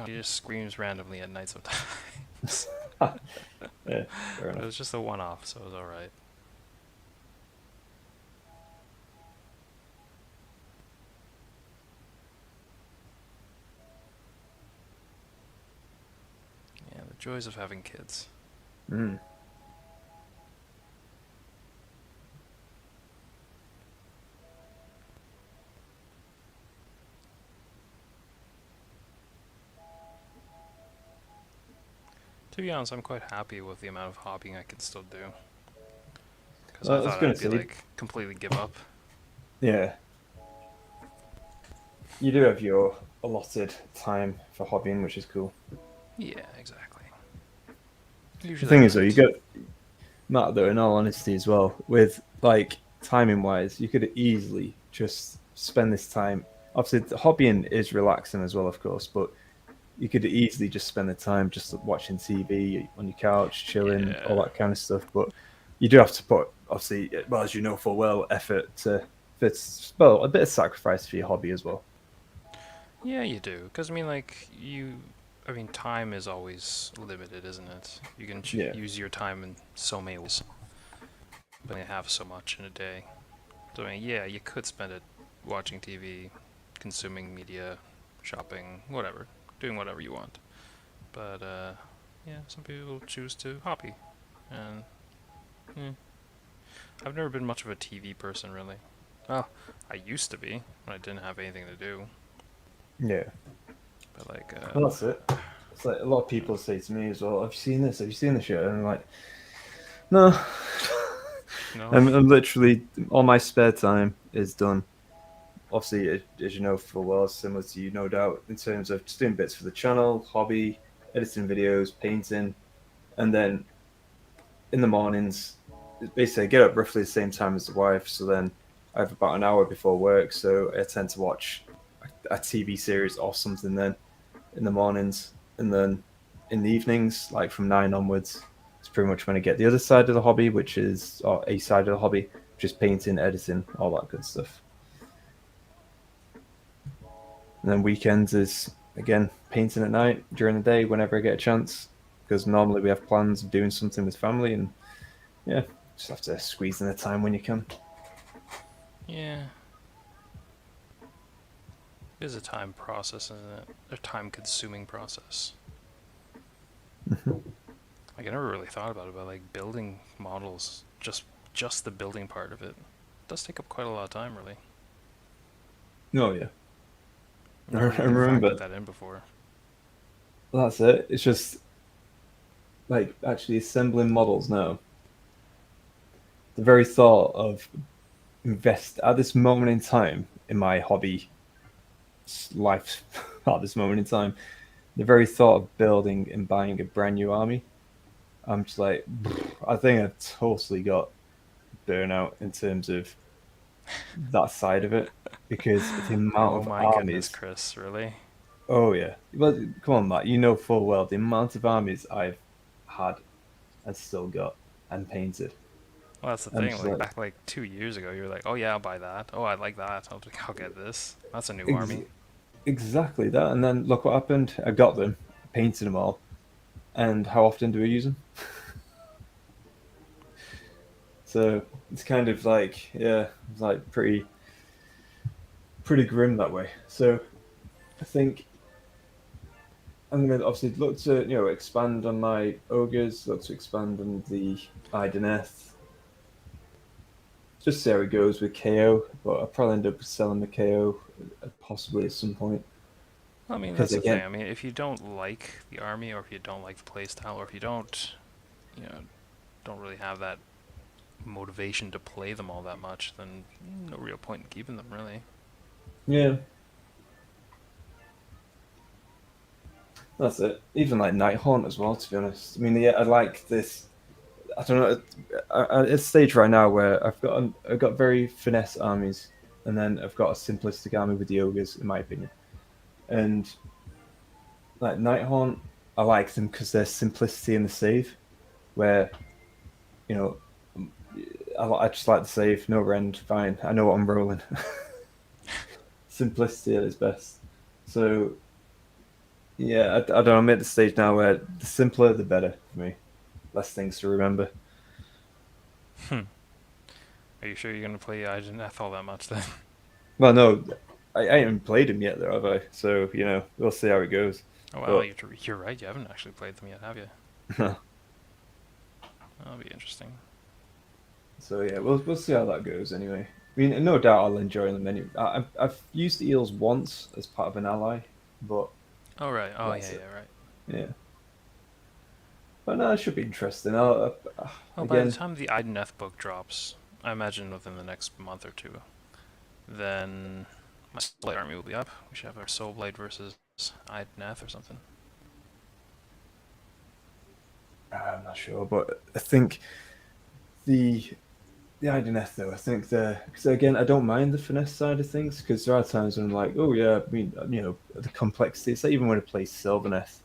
just screams randomly at night sometimes. Yeah, fair enough. It was just a one-off, so it was alright. Yeah, the joys of having kids. Mm. To be honest, I'm quite happy with the amount of hobbying I can still do. Because I I was thought gonna I'd be say, like completely give up. yeah, you do have your allotted time for hobbying, which is cool. Yeah, exactly. The Usually thing at is, though, you night. get Matt, though, in all honesty, as well, with like timing wise, you could easily just spend this time. Obviously, the hobbying is relaxing as well, of course, but you could easily just spend the time just watching TV on your couch, chilling, all Yeah. that kind of stuff. But you do have to put, obviously, well, as you know full well, effort to, it's, well, a bit of sacrifice for your hobby as well. Yeah, you do. Because, I mean, like, I mean, time is always limited, isn't it? You can Yeah. use your time in so many ways, but you have so much in a day. So, I mean, yeah, you could spend it watching TV, consuming media, shopping, whatever, doing whatever you want. But, yeah, some people choose to hobby. And, yeah. I've never been much of a TV person, really. Oh, I used to be, when I didn't have anything to do. Yeah. But, like, Well, that's it. It's like a lot of people say to me as well, "Have you seen this? Have you seen the show?" And I'm like, "No." no. I'm literally all my spare time is done. Obviously, as you know, full well, similar to you, no doubt, in terms of just doing bits for the channel, hobby, editing videos, painting, and then in the mornings, basically I get up roughly the same time as the wife. So then I have about an hour before work, so I tend to watch a TV series or something then in the mornings, and then in the evenings, like from 9 onwards, it's pretty much when I get the other side of the hobby, which is or a side of the hobby, which is painting, editing, all that good stuff. And then weekends is again painting at night during the day whenever I get a chance, because normally we have plans of doing something with family, and yeah, just have to squeeze in the time when you can. Yeah. It is a time process, isn't it? A time-consuming process. Like I never really thought about it, but like building models, just the building part of it, does take up quite a lot of time, really. Oh yeah, Never I really factored remember. that in before. That's it. It's just like actually assembling models now. The very thought of invest at this moment in time in my hobby life at this moment in time, the very thought of building and buying a brand new army, I'm just like, I think I totally got burnout in terms of that side of it because the amount Oh of my goodness, armies. Chris, really? Oh yeah, well come on, Matt. You know full well the amount of armies I've had and still got and painted. Well, that's the I'm thing. just Like like, back like 2 years ago, you were like, "Oh yeah, I'll buy that. Oh, I like that. I'll get this. That's a new ex- army." exactly that. And then look what happened. I got them, painted them all, and how often do we use them? So it's kind of like, yeah, it's like pretty grim that way. So I think I'm going to obviously look to expand on my ogres, look to expand on the Ideneth. Just see how it goes with KO, but I'll probably end up selling the KO possibly at some point. I mean, Because that's the thing. again, I mean, if you don't like the army, or if you don't like the playstyle, or if you don't, you know, don't really have that motivation to play them all that much, then no real point in keeping them, really. yeah, that's it. Even like Nighthaunt as well, to be honest. I mean, yeah, I like this. I don't know. At a stage right now where I've got very finesse armies, and then I've got a simplistic army with the ogres, in my opinion. And like Nighthaunt, I like them because there's simplicity in the save, where you know I just like the save, no rend, fine. I know what I'm rolling. Simplicity at its best. So yeah, I don't know. I'm at the stage now where the simpler the better for me. Less things to remember. Hmm. Are you sure you're gonna play Ideneth all that much then? Well, no, I haven't played him yet, though, have I? So we'll see how it goes. Oh well, But you're right. You haven't actually played them yet, have you? That'll be interesting. so yeah, we'll see how that goes. Anyway, I mean, no doubt I'll enjoy them. Anyway, I've used the eels once as part of an ally, but Oh right. Oh yeah, that's it. yeah, right. Yeah. But no, it should be interesting. Well, by the Again, time the Ideneth book drops, I imagine within the next month or two, then my Soulblade army will be up. We should have our Soulblade versus Ideneth or something. I'm not sure, but I think the the Ideneth though. I think because again, I don't mind the finesse side of things because there are times when I'm like, oh yeah, I mean, the complexity. It's like even when I play Sylvaneth,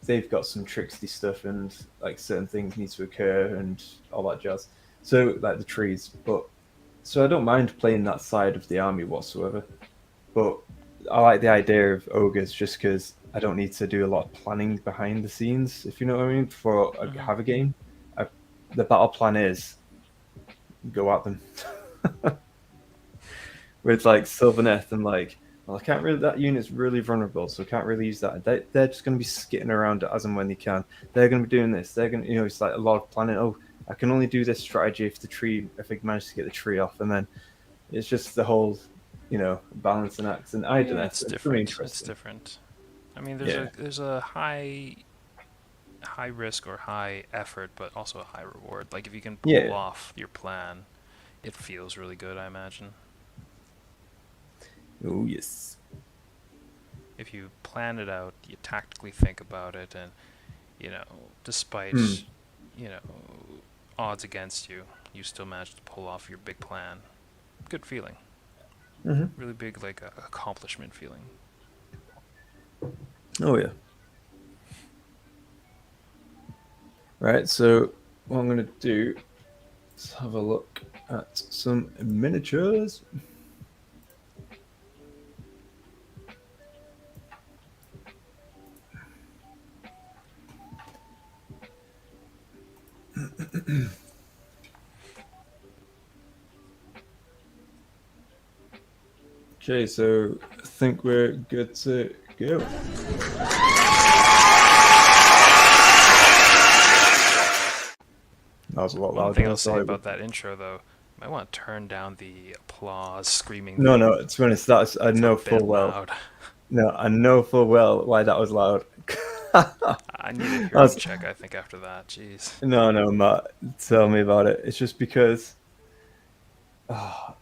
they've got some tricksy stuff and like certain things need to occur and all that jazz. So like the trees, but so I don't mind playing that side of the army whatsoever. But I like the idea of ogres just because I don't need to do a lot of planning behind the scenes, if you know what I mean, before I have a game. I, the battle plan is go at them. With like Sylvaneth and like, well, I can't really. That unit's really vulnerable, so I can't really use that. They're just going to be skitting around as and when they can. They're going to be doing this. They're going to, it's like a lot of planning. Oh, I can only do this strategy if I manage to get the tree off, and then it's just the whole, balance and acts. And I don't know. It's It's different. really It's interesting. different. I mean, Yeah. there's a high risk or high effort, but also a high reward. Like if you can pull Yeah. off your plan, it feels really good, I imagine. Oh yes. If you plan it out, you tactically think about it, and despite you know odds against you, you still manage to pull off your big plan. Good feeling. Mm-hmm. Really big, like accomplishment feeling. Oh yeah. Right. So what I'm gonna do is have a look at some miniatures. Okay, so I think we're good to go. That was a lot One louder thing than I I'll say thought it about would. that intro, though, I might want to turn down the applause, screaming. No, to be honest, I It's a know bit full well. loud. No, I know full well why that was loud. I need a I hearing was- check, I think, after that. Jeez. no, Matt, tell me about it. It's just because I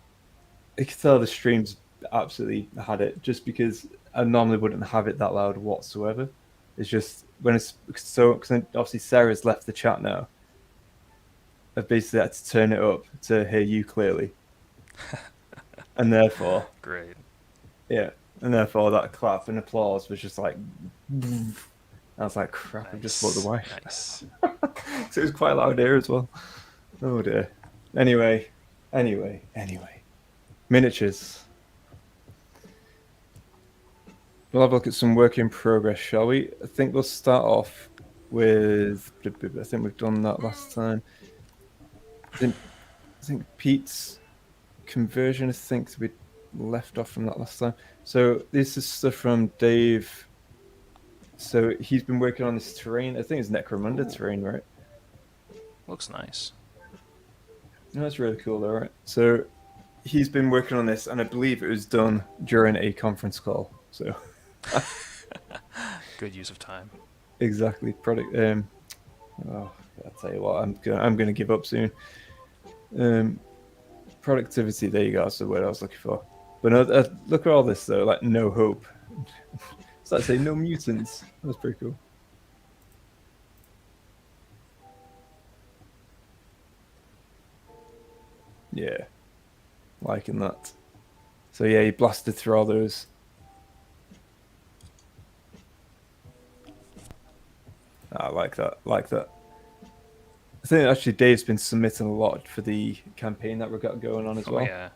could tell the streams absolutely had it. Just because I normally wouldn't have it that loud whatsoever. It's just when it's so because obviously Sarah's left the chat now. I've basically had to turn it up to hear you clearly, and therefore, Great. yeah, and therefore that clap and applause was just like. I was like, crap, I've just bought the wife. Nice. So it was quite loud here as well. Oh dear. Anyway. Miniatures. We'll have a look at some work in progress, shall we? I think we'll start off with. I think we've done that last time. I think Pete's conversion. I think we left off from that last time. So this is stuff from Dave. So he's been working on this terrain. I think it's Necromunda terrain, right? Looks nice. No, that's really cool, though, right? So he's been working on this, and I believe it was done during a conference call. So Good use of time. exactly, product. Oh, I'll tell you what, I'm gonna give up soon. Productivity. There you go. That's the word I was looking for. But no, look at all this though. Like no hope. So I'd say no mutants. That's pretty cool. Yeah, liking that. So yeah, he blasted through all those. I like that. Like that. I think actually Dave's been submitting a lot for the campaign that we've got going on as well. Oh yeah.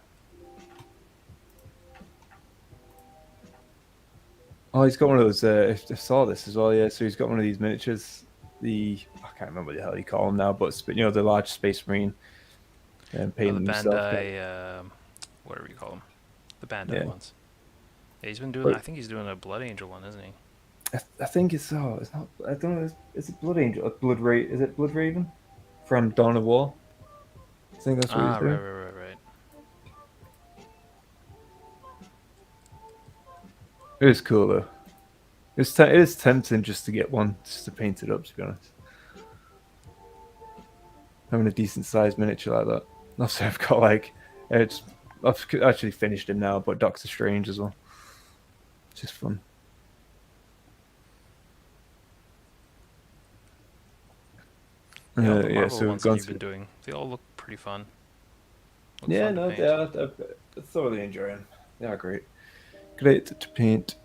Oh, he's got one of those. I saw this as well. Yeah, so he's got one of these miniatures. I can't remember what the hell you call them now, but the large Space Marine. And The painting himself. Bandai, whatever you call them, the Bandai ones. Yeah, he's been doing. But, I think he's doing a Blood Angel one, isn't he? I think it's it's not. I don't know. Is it Blood Angel? Is it Blood Raven from Dawn of War? I think that's what he's doing. Right. It is cool though. It is tempting just to get one, just to paint it up, to be honest. Having a decent sized miniature like that. Also, I've got like, I've actually finished him now, but Doctor Strange as well. Just fun. Yeah, the Yeah, Marvel so we've ones that gone you've been through. doing, they all look pretty fun. Look Yeah, fun to no, paint. they are. I thoroughly enjoy them. They are great. Great to paint.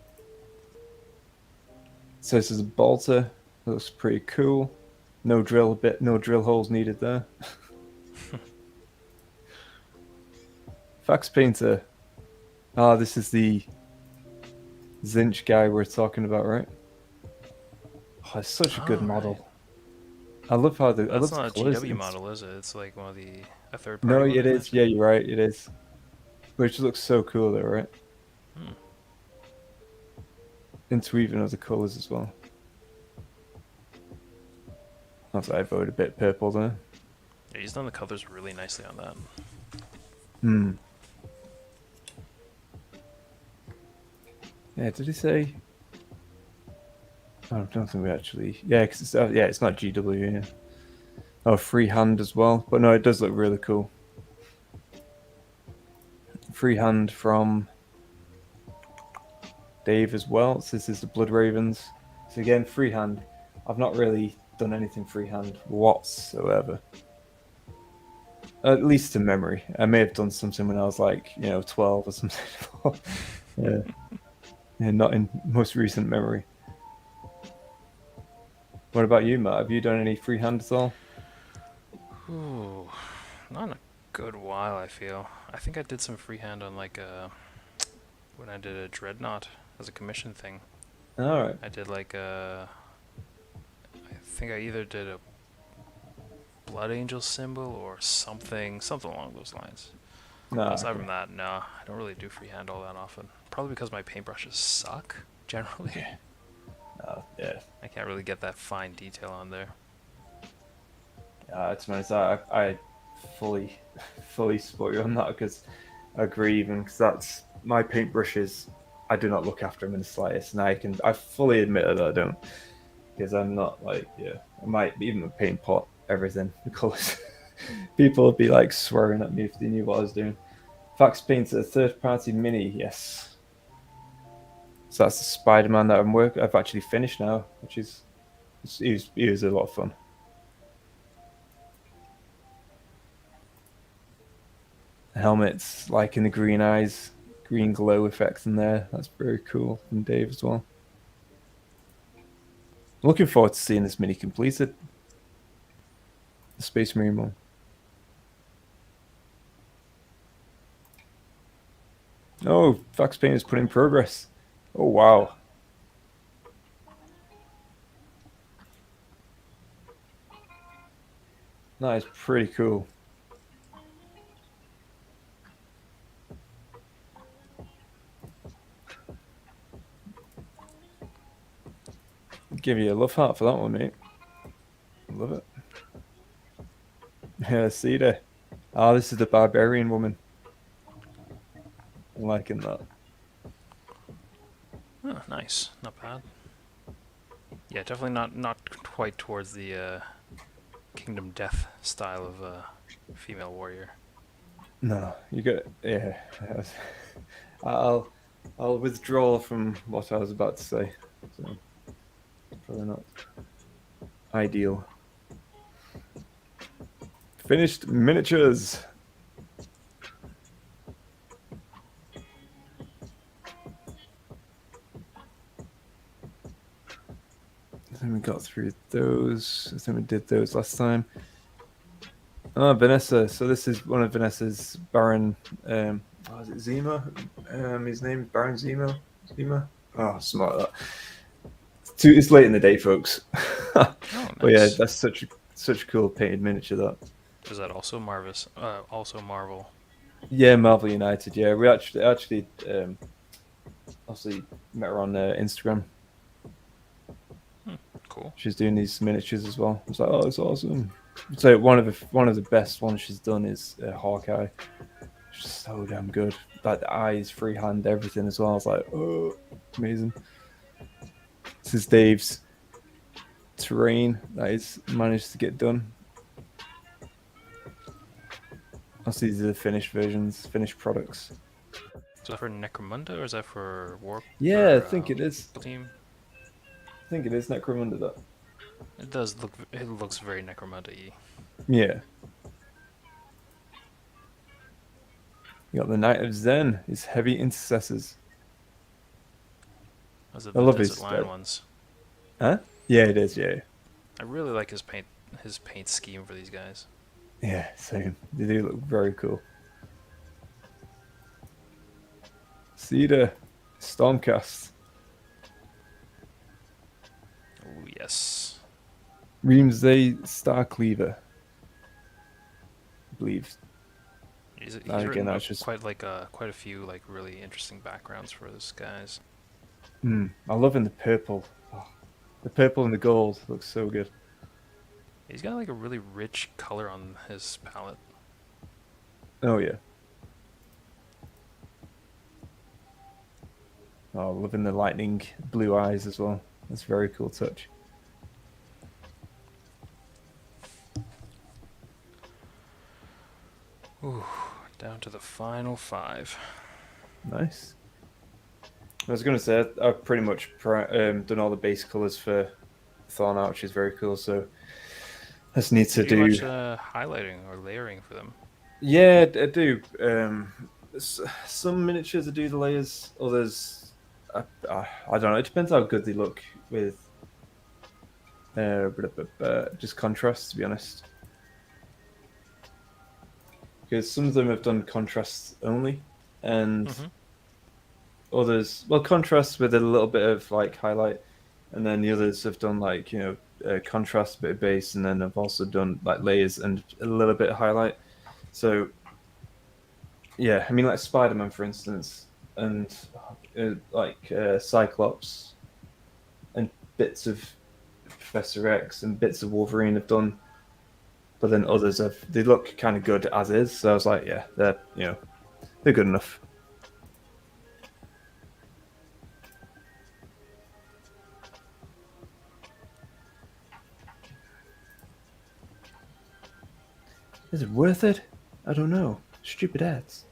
So this is a bolter. Looks pretty cool. No drill holes needed there. Fax painter. Ah, this is the Zinch guy we're talking about, right? Oh, it's such a good model. Right. I love how I That's love the not a colors. GW model, is it? It's like one of a third No, party one. it is. Yeah, you're right. It is. But it just looks so cool, though, right? Hmm. Interweaving of the colors as well. That's why I voted a bit purple there. Yeah, he's done the colors really nicely on that. Hmm. Yeah, did he say? Oh, I don't think we actually. Yeah, because it's not GW. Yeah. Oh, freehand as well. But no, it does look really cool. Freehand from Dave as well. So this is the Blood Ravens. So again, freehand. I've not really done anything freehand whatsoever. At least to memory. I may have done something when I was like, 12 or something. Yeah. Yeah, not in most recent memory. What about you, Matt? Have you done any freehand at all? Ooh, not in a good while, I feel. I think I did some freehand on like when I did a dreadnought as a commission thing. All right. I did like I think I either did a Blood Angel symbol or something along those lines. No. Aside Okay. from that, no, I don't really do freehand all that often. Probably because my paintbrushes suck, generally. Yeah. I can't really get that fine detail on there. To be honest, I fully support you on that because I agree. Even because that's my paintbrushes. I do not look after them in the slightest, and I fully admit that I don't because I'm not like I might even the paint pot everything the colors. People would be like swearing at me if they knew what I was doing. Fax Painter, third party mini, yes. So that's the Spider-Man that I've actually finished now, which is he was a lot of fun. The helmet's like in the green eyes, green glow effects in there. That's very cool from Dave as well. Looking forward to seeing this mini completed. The Space Marine one. Oh, Fax Paint is put in progress. Oh wow. That is pretty cool. Give you a love heart for that one, mate. Love it. Yeah, see there. Ah, this is the barbarian woman. I'm liking that. Oh, nice. Not bad. Yeah, definitely not quite towards the Kingdom Death style of female warrior. No, you got yeah. I'll withdraw from what I was about to say. So probably not ideal. Finished miniatures. I think we got through those. I think we did those last time. Oh, Vanessa. So this is one of Vanessa's Baron. Is it Zima? His name is Baron Zima. Zima. Oh, smart like that. It's late in the day, folks. Oh, nice. But yeah, that's such a cool painted miniature. That. Is that also Marvis? Also Marvel. Yeah, Marvel United. Yeah, we actually obviously met her on Instagram. Cool. She's doing these miniatures as well. It's like, oh, it's awesome. So one of the best ones she's done is Hawkeye. She's so damn good. Like the eyes, freehand, everything as well. I was like, oh, amazing. This is Dave's terrain that he's managed to get done. Also, these are the finished versions, finished products. Is that for Necromunda or is that for Warp? Yeah, I think it is. Team. I think it is Necromunda. That. It does look. It looks very Necromunda-y. Yeah. You got the Knight of Zen. His heavy intercessors. Those are I the love Desert his Lion ones. Huh? Yeah, it is. Yeah. I really like his paint scheme for these guys. Yeah, same. They do look very cool. Cedar, Stormcast, Oh yes. Reamsday, Starcleaver. I believe. He's again, written that's up just- quite a few like really interesting backgrounds for this guys. I love in the purple. Oh, the purple and the gold looks so good. He's got like a really rich color on his palette. Oh yeah. Oh, loving the lightning blue eyes as well. That's a very cool touch. Ooh, down to the final 5. Nice. I was going to say, I've pretty much done all the base colors for Thorn Out, which is very cool. So I just need to Do you do. much highlighting or layering for them? Yeah, I do. Some miniatures I do the layers, others I don't know. It depends how good they look with just contrast, to be honest. Because some of them have done contrast only, and others, well, contrast with a little bit of like highlight, and then the others have done like contrast, a bit of base, and then I've also done like layers and a little bit of highlight. So yeah, I mean like Spider-Man for instance, and Cyclops, and bits of Professor X and bits of Wolverine have done, but then others they look kind of good as is. So I was like, yeah, they're good enough. Is it worth it? I don't know. Stupid ads.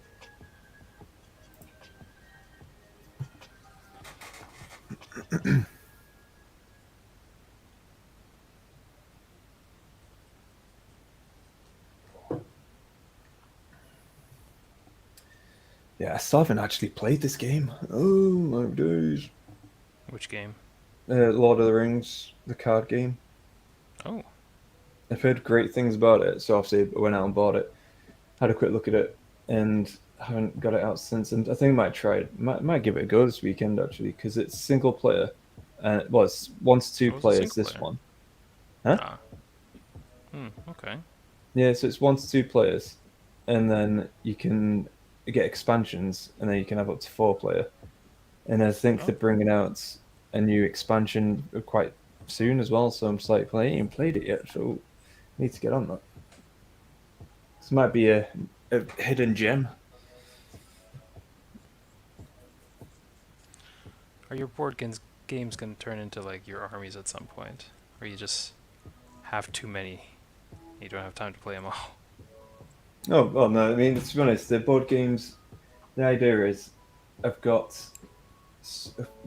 Yeah, I still haven't actually played this game. Oh my days. Which game? Lord of the Rings, the card game. Oh. I've heard great things about it, so obviously I went out and bought it. Had a quick look at it, and haven't got it out since. And I think I might try it. Might give it a go this weekend actually, because it's single player. Well, it's 1 to 2 players. This player? one, huh? Ah. Okay. Yeah, so it's 1 to 2 players, and then you can get expansions, and then you can have up to 4 player. And I think they're bringing out a new expansion quite soon as well. So I'm just like, well, I ain't even played it yet, so I need to get on that. This might be a hidden gem. Are your board games going to turn into like your armies at some point? Or you just have too many? You don't have time to play them all. Oh, well, no, I mean, to be honest, the board games, the idea is I've got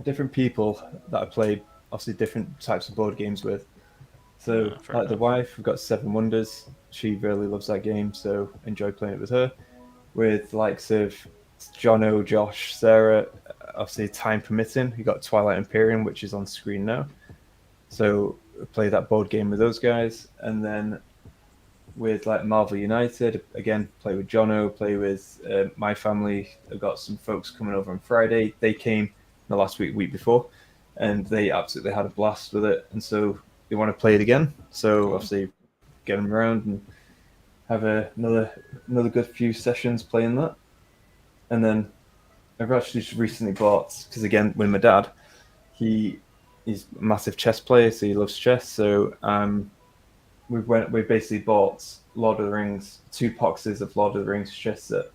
different people that I play, obviously, different types of board games with. So, like the wife, we've got Seven Wonders. She really loves that game, so enjoy playing it with her. With likes of Jono, Josh, Sarah, obviously, time permitting, we got Twilight Imperium, which is on screen now. So, play that board game with those guys. And then with like Marvel United, again, play with Jono, play with my family. I've got some folks coming over on Friday. They came the last week before, and they absolutely had a blast with it. And so they want to play it again. So obviously, get them around and have another good few sessions playing that. And then I've actually just recently bought, because again, with my dad, he's a massive chess player, so he loves chess. So we basically bought Lord of the Rings, 2 boxes of Lord of the Rings chess set.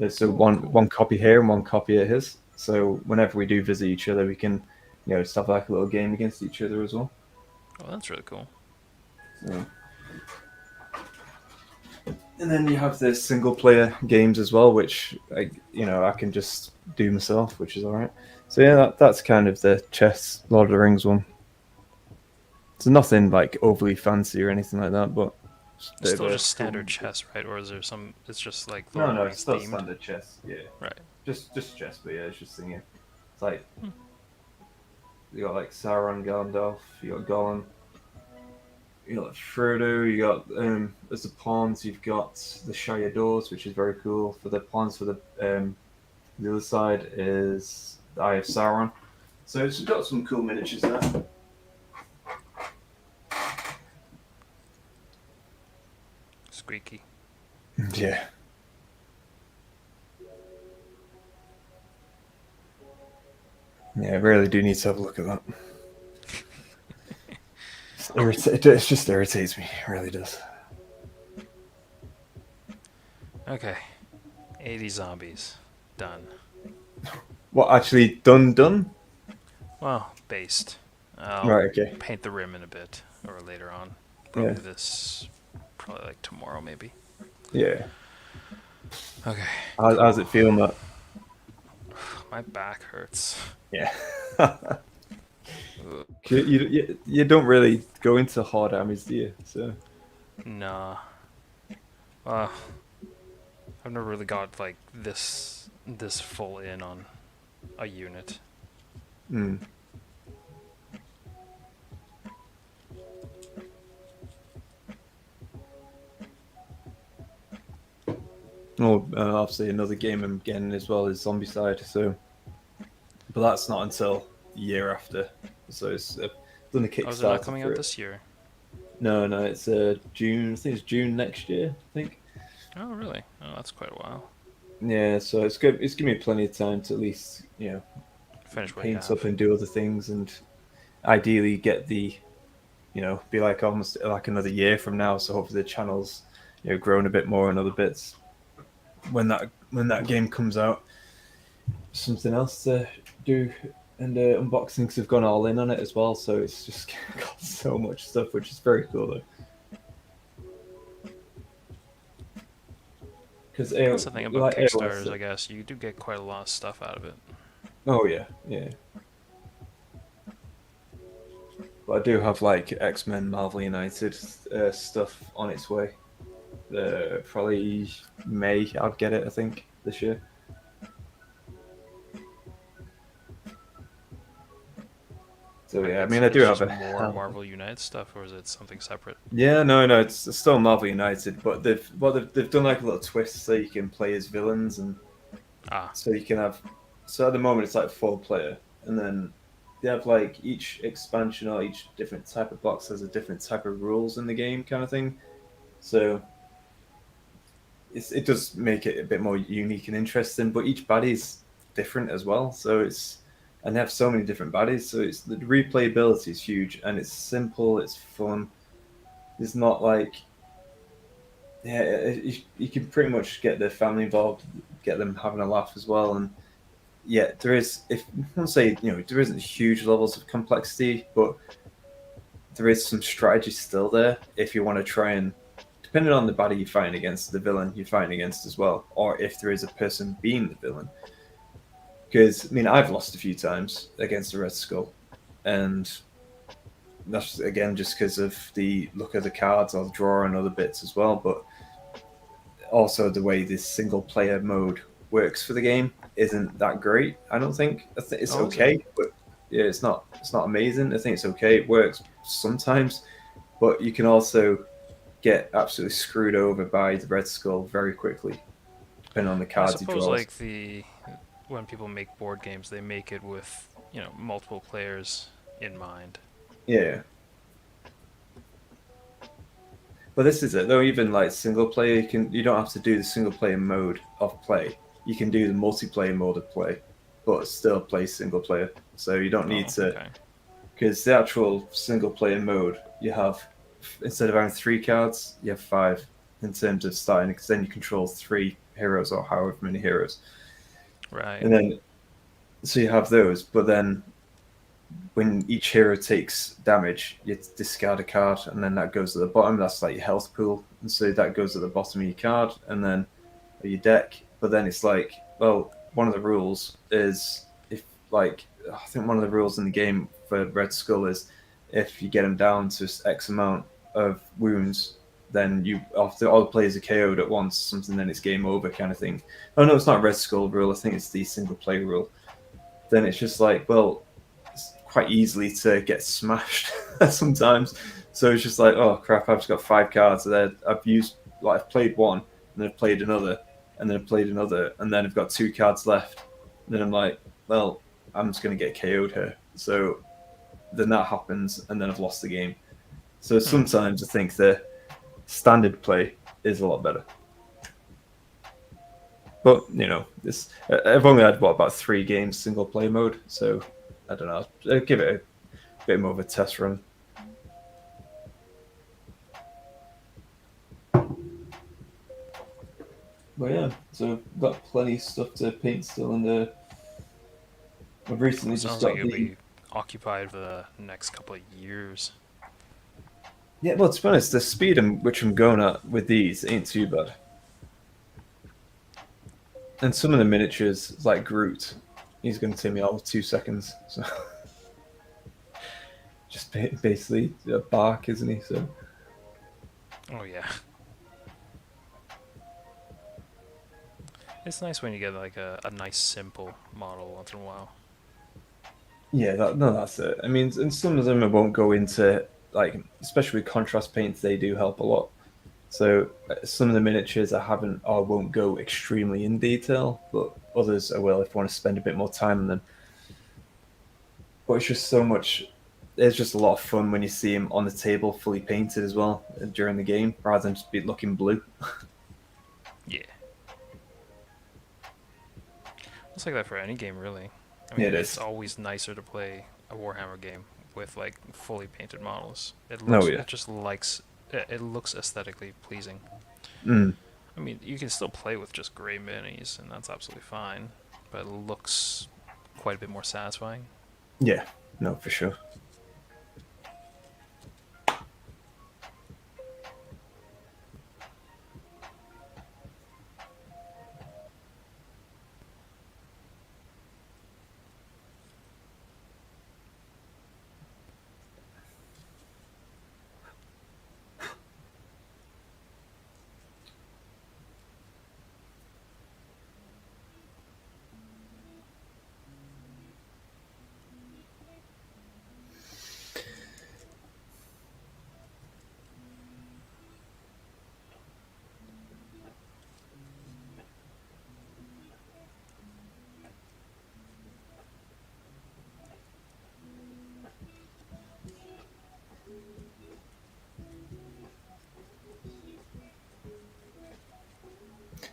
So one copy here and one copy at his. So whenever we do visit each other, we can just have like a little game against each other as well. Oh, that's really cool. So. And then you have the single player games as well, which I can just do myself, which is all right. So yeah, that's kind of the chess Lord of the Rings one. So nothing like overly fancy or anything like that, but it's still just standard chess, right? Or is there some? It's just like Lord of the Rings it's still themed? standard chess. Yeah, Right. just chess, but yeah, it's just thinking. It's like you got like Sauron, Gandalf, you got Gollum, you got Frodo, you got as the pawns, you've got the Shire Doors, which is very cool. For the pawns for the other side is the Eye of Sauron. So it's got some cool miniatures there. Squeaky. Yeah. Yeah, I really do need to have a look at that. It just irritates me. It really does. Okay. 80 zombies. Done. What, actually done? Well, based. I'll Right, okay. paint the rim in a bit, or later on. Probably like tomorrow, maybe. Yeah. Okay. How's it feel, Matt? My back hurts. Yeah. you don't really go into hard armies, do you? So. Nah. I've never really got like this full in on a unit. Mm. Oh, obviously another game I'm getting as well is Zombicide. So, but that's not until the year after. So it's done a Kickstarter. Oh, is it not coming out this year? No, it's June. I think it's June next year. I think. Oh, really? Oh, that's quite a while. Yeah, so it's good. It's giving me plenty of time to at least finish what paint up and do other things, and ideally get the be like almost like another year from now. So hopefully the channel's grown a bit more and other bits when that game comes out. Something else to do and unboxing because they've gone all in on it as well. So it's just got so much stuff, which is very cool though. Because that's the thing about Kickstarters, I guess you do get quite a lot of stuff out of it. Oh yeah. But I do have like X-Men, Marvel United stuff on its way. Probably May I'd get it, I think, this year. So yeah, I mean, I do have more Marvel United stuff, or is it something separate? Yeah, no, it's still Marvel United, but they've done like a little twist so you can play as villains, and so you can have. So at the moment it's like 4-player, and then they have like each expansion or each different type of box has a different type of rules in the game, kind of thing. So it does make it a bit more unique and interesting, but each baddie's different as well. So and they have so many different baddies, so the replayability is huge, and it's simple, it's fun. It's not like, you can pretty much get the family involved, get them having a laugh as well, and there is, if I won't say there isn't huge levels of complexity, but there is some strategy still there if you want to try and, depending on the baddie you fight against, the villain you're fighting against as well, or if there is a person being the villain. Because, I mean, I've lost a few times against the Red Skull, and that's, again, just because of the look of the cards or the draw and other bits as well, but also the way this single-player mode works for the game isn't that great, I don't think. I think it's okay, but yeah, it's not amazing. I think it's okay. It works sometimes, but you can also get absolutely screwed over by the Red Skull very quickly, depending on the cards he draws. Like when people make board games, they make it with multiple players in mind. Yeah. But this is it though. Even like single player, you don't have to do the single player mode of play. You can do the multiplayer mode of play, but still play single player. So you don't need to, because the actual single player mode, you have, instead of having 3 cards, you have 5 in terms of starting, because then you control 3 heroes or however many heroes. Right. And then, so you have those, but then when each hero takes damage, you discard a card, and then that goes at the bottom. That's like your health pool, and so that goes at the bottom of your card, and then your deck. But then it's like, well, one of the rules is if like I think one of the rules in the game for Red Skull is if you get them down to X amount of wounds, then you after all the players are KO'd at once, something then it's game over kind of thing. Oh no, it's not Red Skull rule. I think it's the single player rule. Then it's just like, well, it's quite easily to get smashed sometimes. So it's just like, oh crap, I've just got 5 cards there. I've played one, and then I've played another, and then I've played another, and then I've got 2 cards left. And then I'm like, well, I'm just going to get KO'd here. So then that happens, and then I've lost the game. So sometimes I think the standard play is a lot better. But, I've only had, about 3 games single play mode, so I don't know. I'll give it a bit more of a test run. But yeah, so I've got plenty of stuff to paint still, and I've recently just got you'll be occupied for the next couple of years. Yeah, well, to be honest, the speed in which I'm going at with these ain't too bad. And some of the miniatures, like Groot, he's going to take me all of 2 seconds. So just basically a bark, isn't he? So. Oh yeah. It's nice when you get like a nice simple model once in a while. Yeah, that's it. I mean, and some of them I won't go into, like, especially with contrast paints, they do help a lot. So some of the miniatures I haven't or won't go extremely in detail, but others I will if I want to spend a bit more time on them. But it's just so much. It's just a lot of fun when you see him on the table fully painted as well during the game, rather than just be looking blue. Yeah. It's like that for any game, really. I mean, It it's is. always nicer to play a Warhammer game with like fully painted models. It looks, it looks aesthetically pleasing. Mm. I mean, you can still play with just gray minis, and that's absolutely fine, but it looks quite a bit more satisfying. Yeah, no, for sure.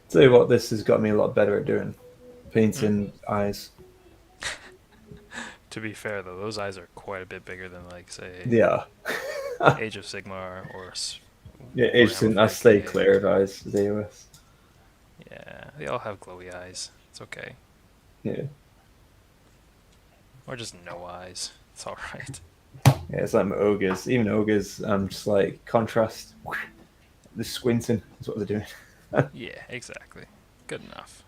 Tell you what, this has got me a lot better at doing painting eyes. To be fair, though, those eyes are quite a bit bigger than, like, say, Yeah. Age of Sigmar or Yeah, Agent, I stay clear of eyes with AOS. Yeah, they all have glowy eyes. It's okay. Yeah. Or just no eyes. It's alright. Yeah, it's like my ogres. Even ogres, I'm just like contrast. The squinting is what they're doing. Yeah, exactly. Good enough.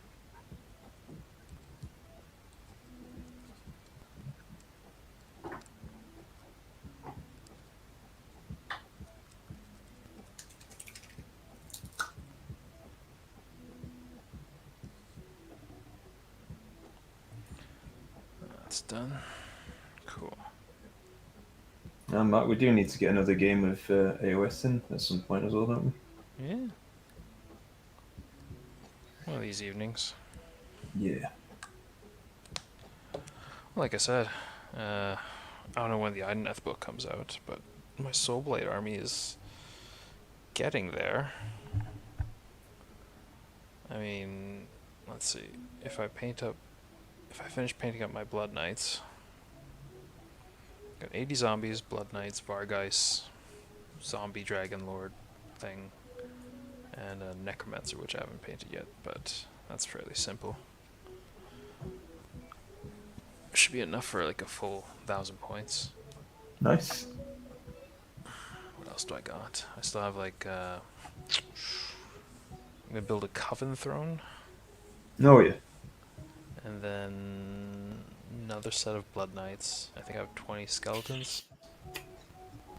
That's done. Cool. Now, Matt, we do need to get another game of AOS in at some point as well, don't we? Yeah. One of these evenings. Yeah. Like I said, I don't know when the Ideneth book comes out, but my Soulblade army is getting there. I mean, let's see. If I finish painting up my Blood Knights, got 80 zombies, Blood Knights, Vargeist, Zombie Dragon Lord thing, and a Necromancer, which I haven't painted yet, but that's fairly simple. Should should be enough for like a full 1,000 points. Nice. What else do I got? I still have like I'm gonna build a coven throne, Oh yeah. and then another set of blood knights. I think I have 20 skeletons,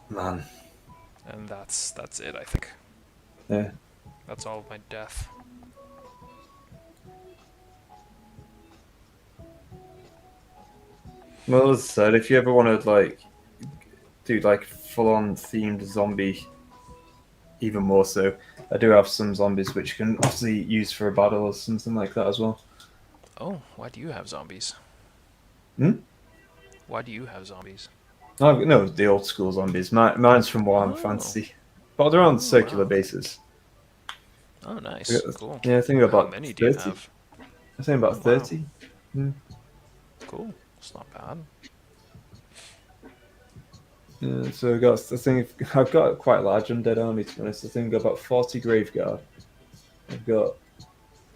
Man. and that's it. I think Yeah. that's all of my death. Well, as I said, if you ever want to like do like full-on themed zombie, even more so, I do have some zombies which you can obviously use for a battle or something like that as well. Oh, why do you have zombies? Hmm? Why do you have zombies? No, the old school zombies. Mine's from Warhammer Oh, Fantasy, but they're on oh circular wow. bases. Oh, nice, cool. Yeah, I think How about many do you 30. have? I think Oh about wow, 30. Hmm. cool. It's not bad. Yeah, so I think I've got quite a large undead army to be honest. I think I've got about 40 graveguard. I've got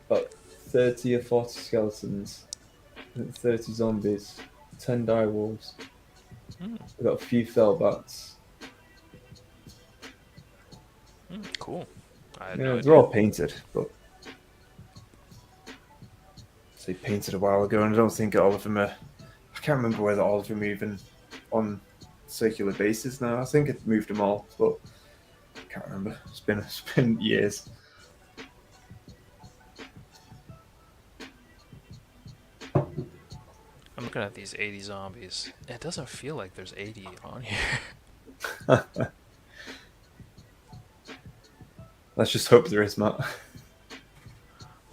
about 30 or 40 skeletons, I think 30 zombies, 10 dire wolves. Mm, I've got a few fell bats. cool. I had no Yeah, they're idea. all painted, but they painted a while ago, and I don't think all of them are. I can't remember whether all of them are even on circular bases now. I think it moved them all, but I can't remember. It's been years. I'm looking at these 80 zombies. It doesn't feel like there's 80 on here. Let's just hope there is, Matt.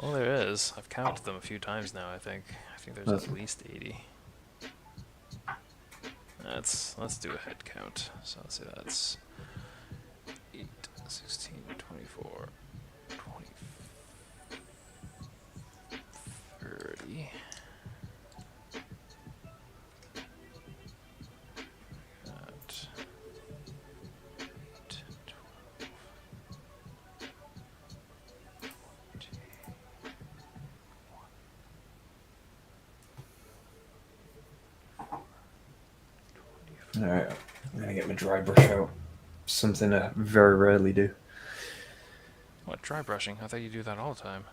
Well, there is. I've counted them a few times now, I think. I think there's That's at least 80. Let's do a head count. So let's say that's 8, 16, 24, 20, 30. That, 8, 12, Alright, I'm gonna get my dry brush out. Something I very rarely do. What, dry brushing? I thought you do that all the time.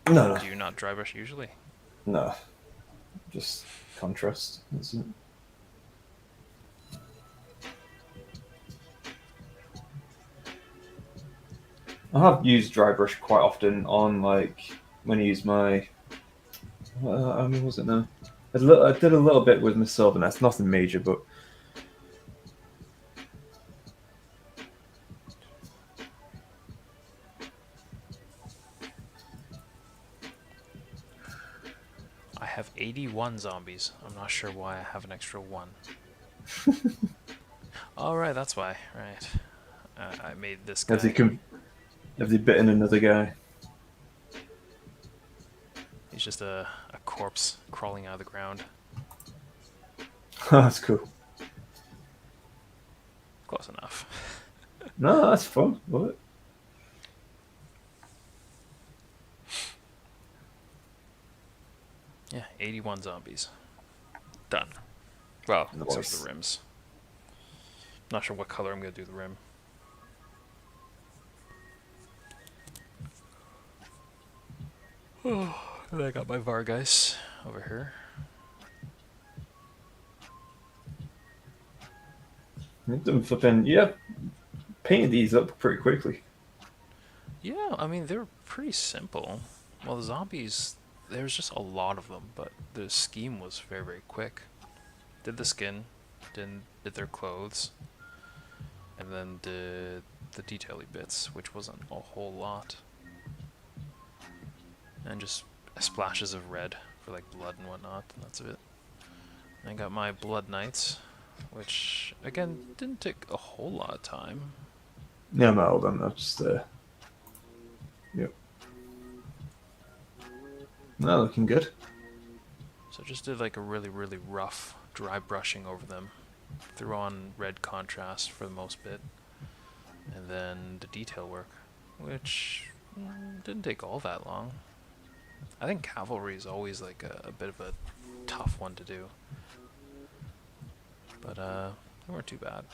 No, Do you not dry brush usually? no. Just contrast. That's it. I have used dry brush quite often on like when I use my. I mean, was it now? I did a little bit with my silver nest, nothing major, but I have 81 zombies. I'm not sure why I have an extra 1. Oh, right, that's why. Right. I made this guy. have they bitten another guy? He's just a corpse crawling out of the ground. That's cool. Close enough. No, that's fun. What? Yeah, 81 zombies. Done. Well, except Nice. for the rims. Not sure what color I'm going to do the rim. Oh, and I got my Vargeis over here. Yeah, painted these up pretty quickly. Yeah, I mean, they're pretty simple. Well, the zombies, there's just a lot of them, but the scheme was very, very quick. Did the skin, did their clothes, and then did the detail-y bits, which wasn't a whole lot. And just splashes of red for like blood and whatnot, and that's it. And I got my Blood Knights, which, again, didn't take a whole lot of time. Yeah, no, hold on. That's just yep. No, looking good. So just did like a really, really rough dry brushing over them. Threw on red contrast for the most bit. And then the detail work, which didn't take all that long. I think cavalry is always like a bit of a tough one to do. But they weren't too bad.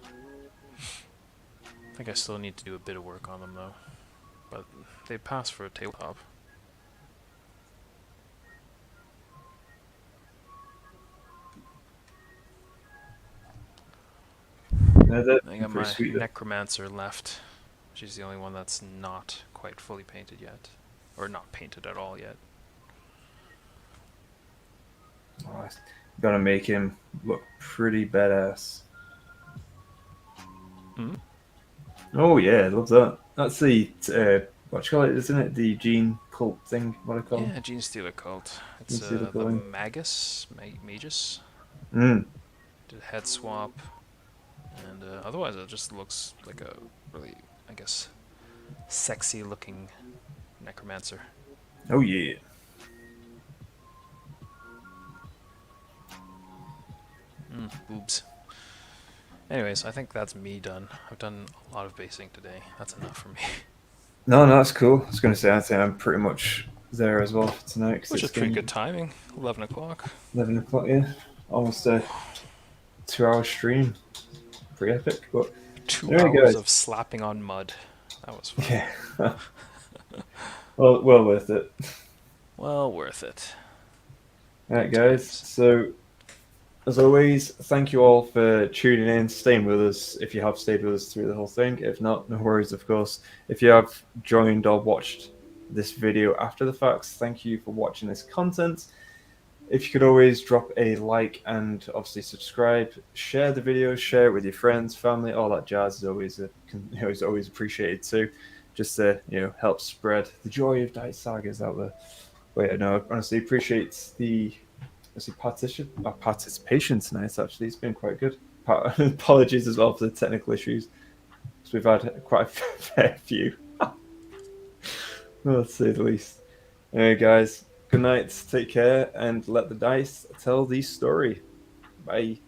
I think I still need to do a bit of work on them though. But they pass for a tabletop. Yeah, they're I got my pretty sweet. Necromancer left. She's the only one that's not quite fully painted yet. Or not painted at all yet. Oh, gotta make him look pretty badass. Hmm? Oh yeah, love that. That's the what you call it, isn't it? The gene cult thing. What I call it? Yeah, Gene Stealer Cult. It's Gene Stealer the Culling. Magus. Mm. Did a head swap. And otherwise it just looks like a really, I guess, sexy looking Necromancer. Oh yeah. Boobs. Anyways, I think that's me done. I've done a lot of basing today. That's enough for me. No, that's cool. I was going to say, I think I'm pretty much there as well for tonight. Cause Which it's is pretty getting good timing. 11 o'clock. 11 o'clock, yeah. Almost a 2-hour stream. Pretty epic. But 2 there you hours go. of slapping on mud. That was fun. Yeah. well worth it. Well worth it. Alright, guys. So, as always, thank you all for tuning in, staying with us. If you have stayed with us through the whole thing, if not, no worries, of course. If you have joined or watched this video after the facts, thank you for watching this content. If you could always drop a like and obviously subscribe, share the video, share it with your friends, family, all that jazz is always appreciated too. Just to help spread the joy of Dice Sagas out there. But no, I honestly appreciate the participation tonight. Actually, it's been quite good. Apologies as well for the technical issues, because we've had quite a fair few. Well, to say the least. Anyway, guys, good night, take care, and let the dice tell the story. Bye.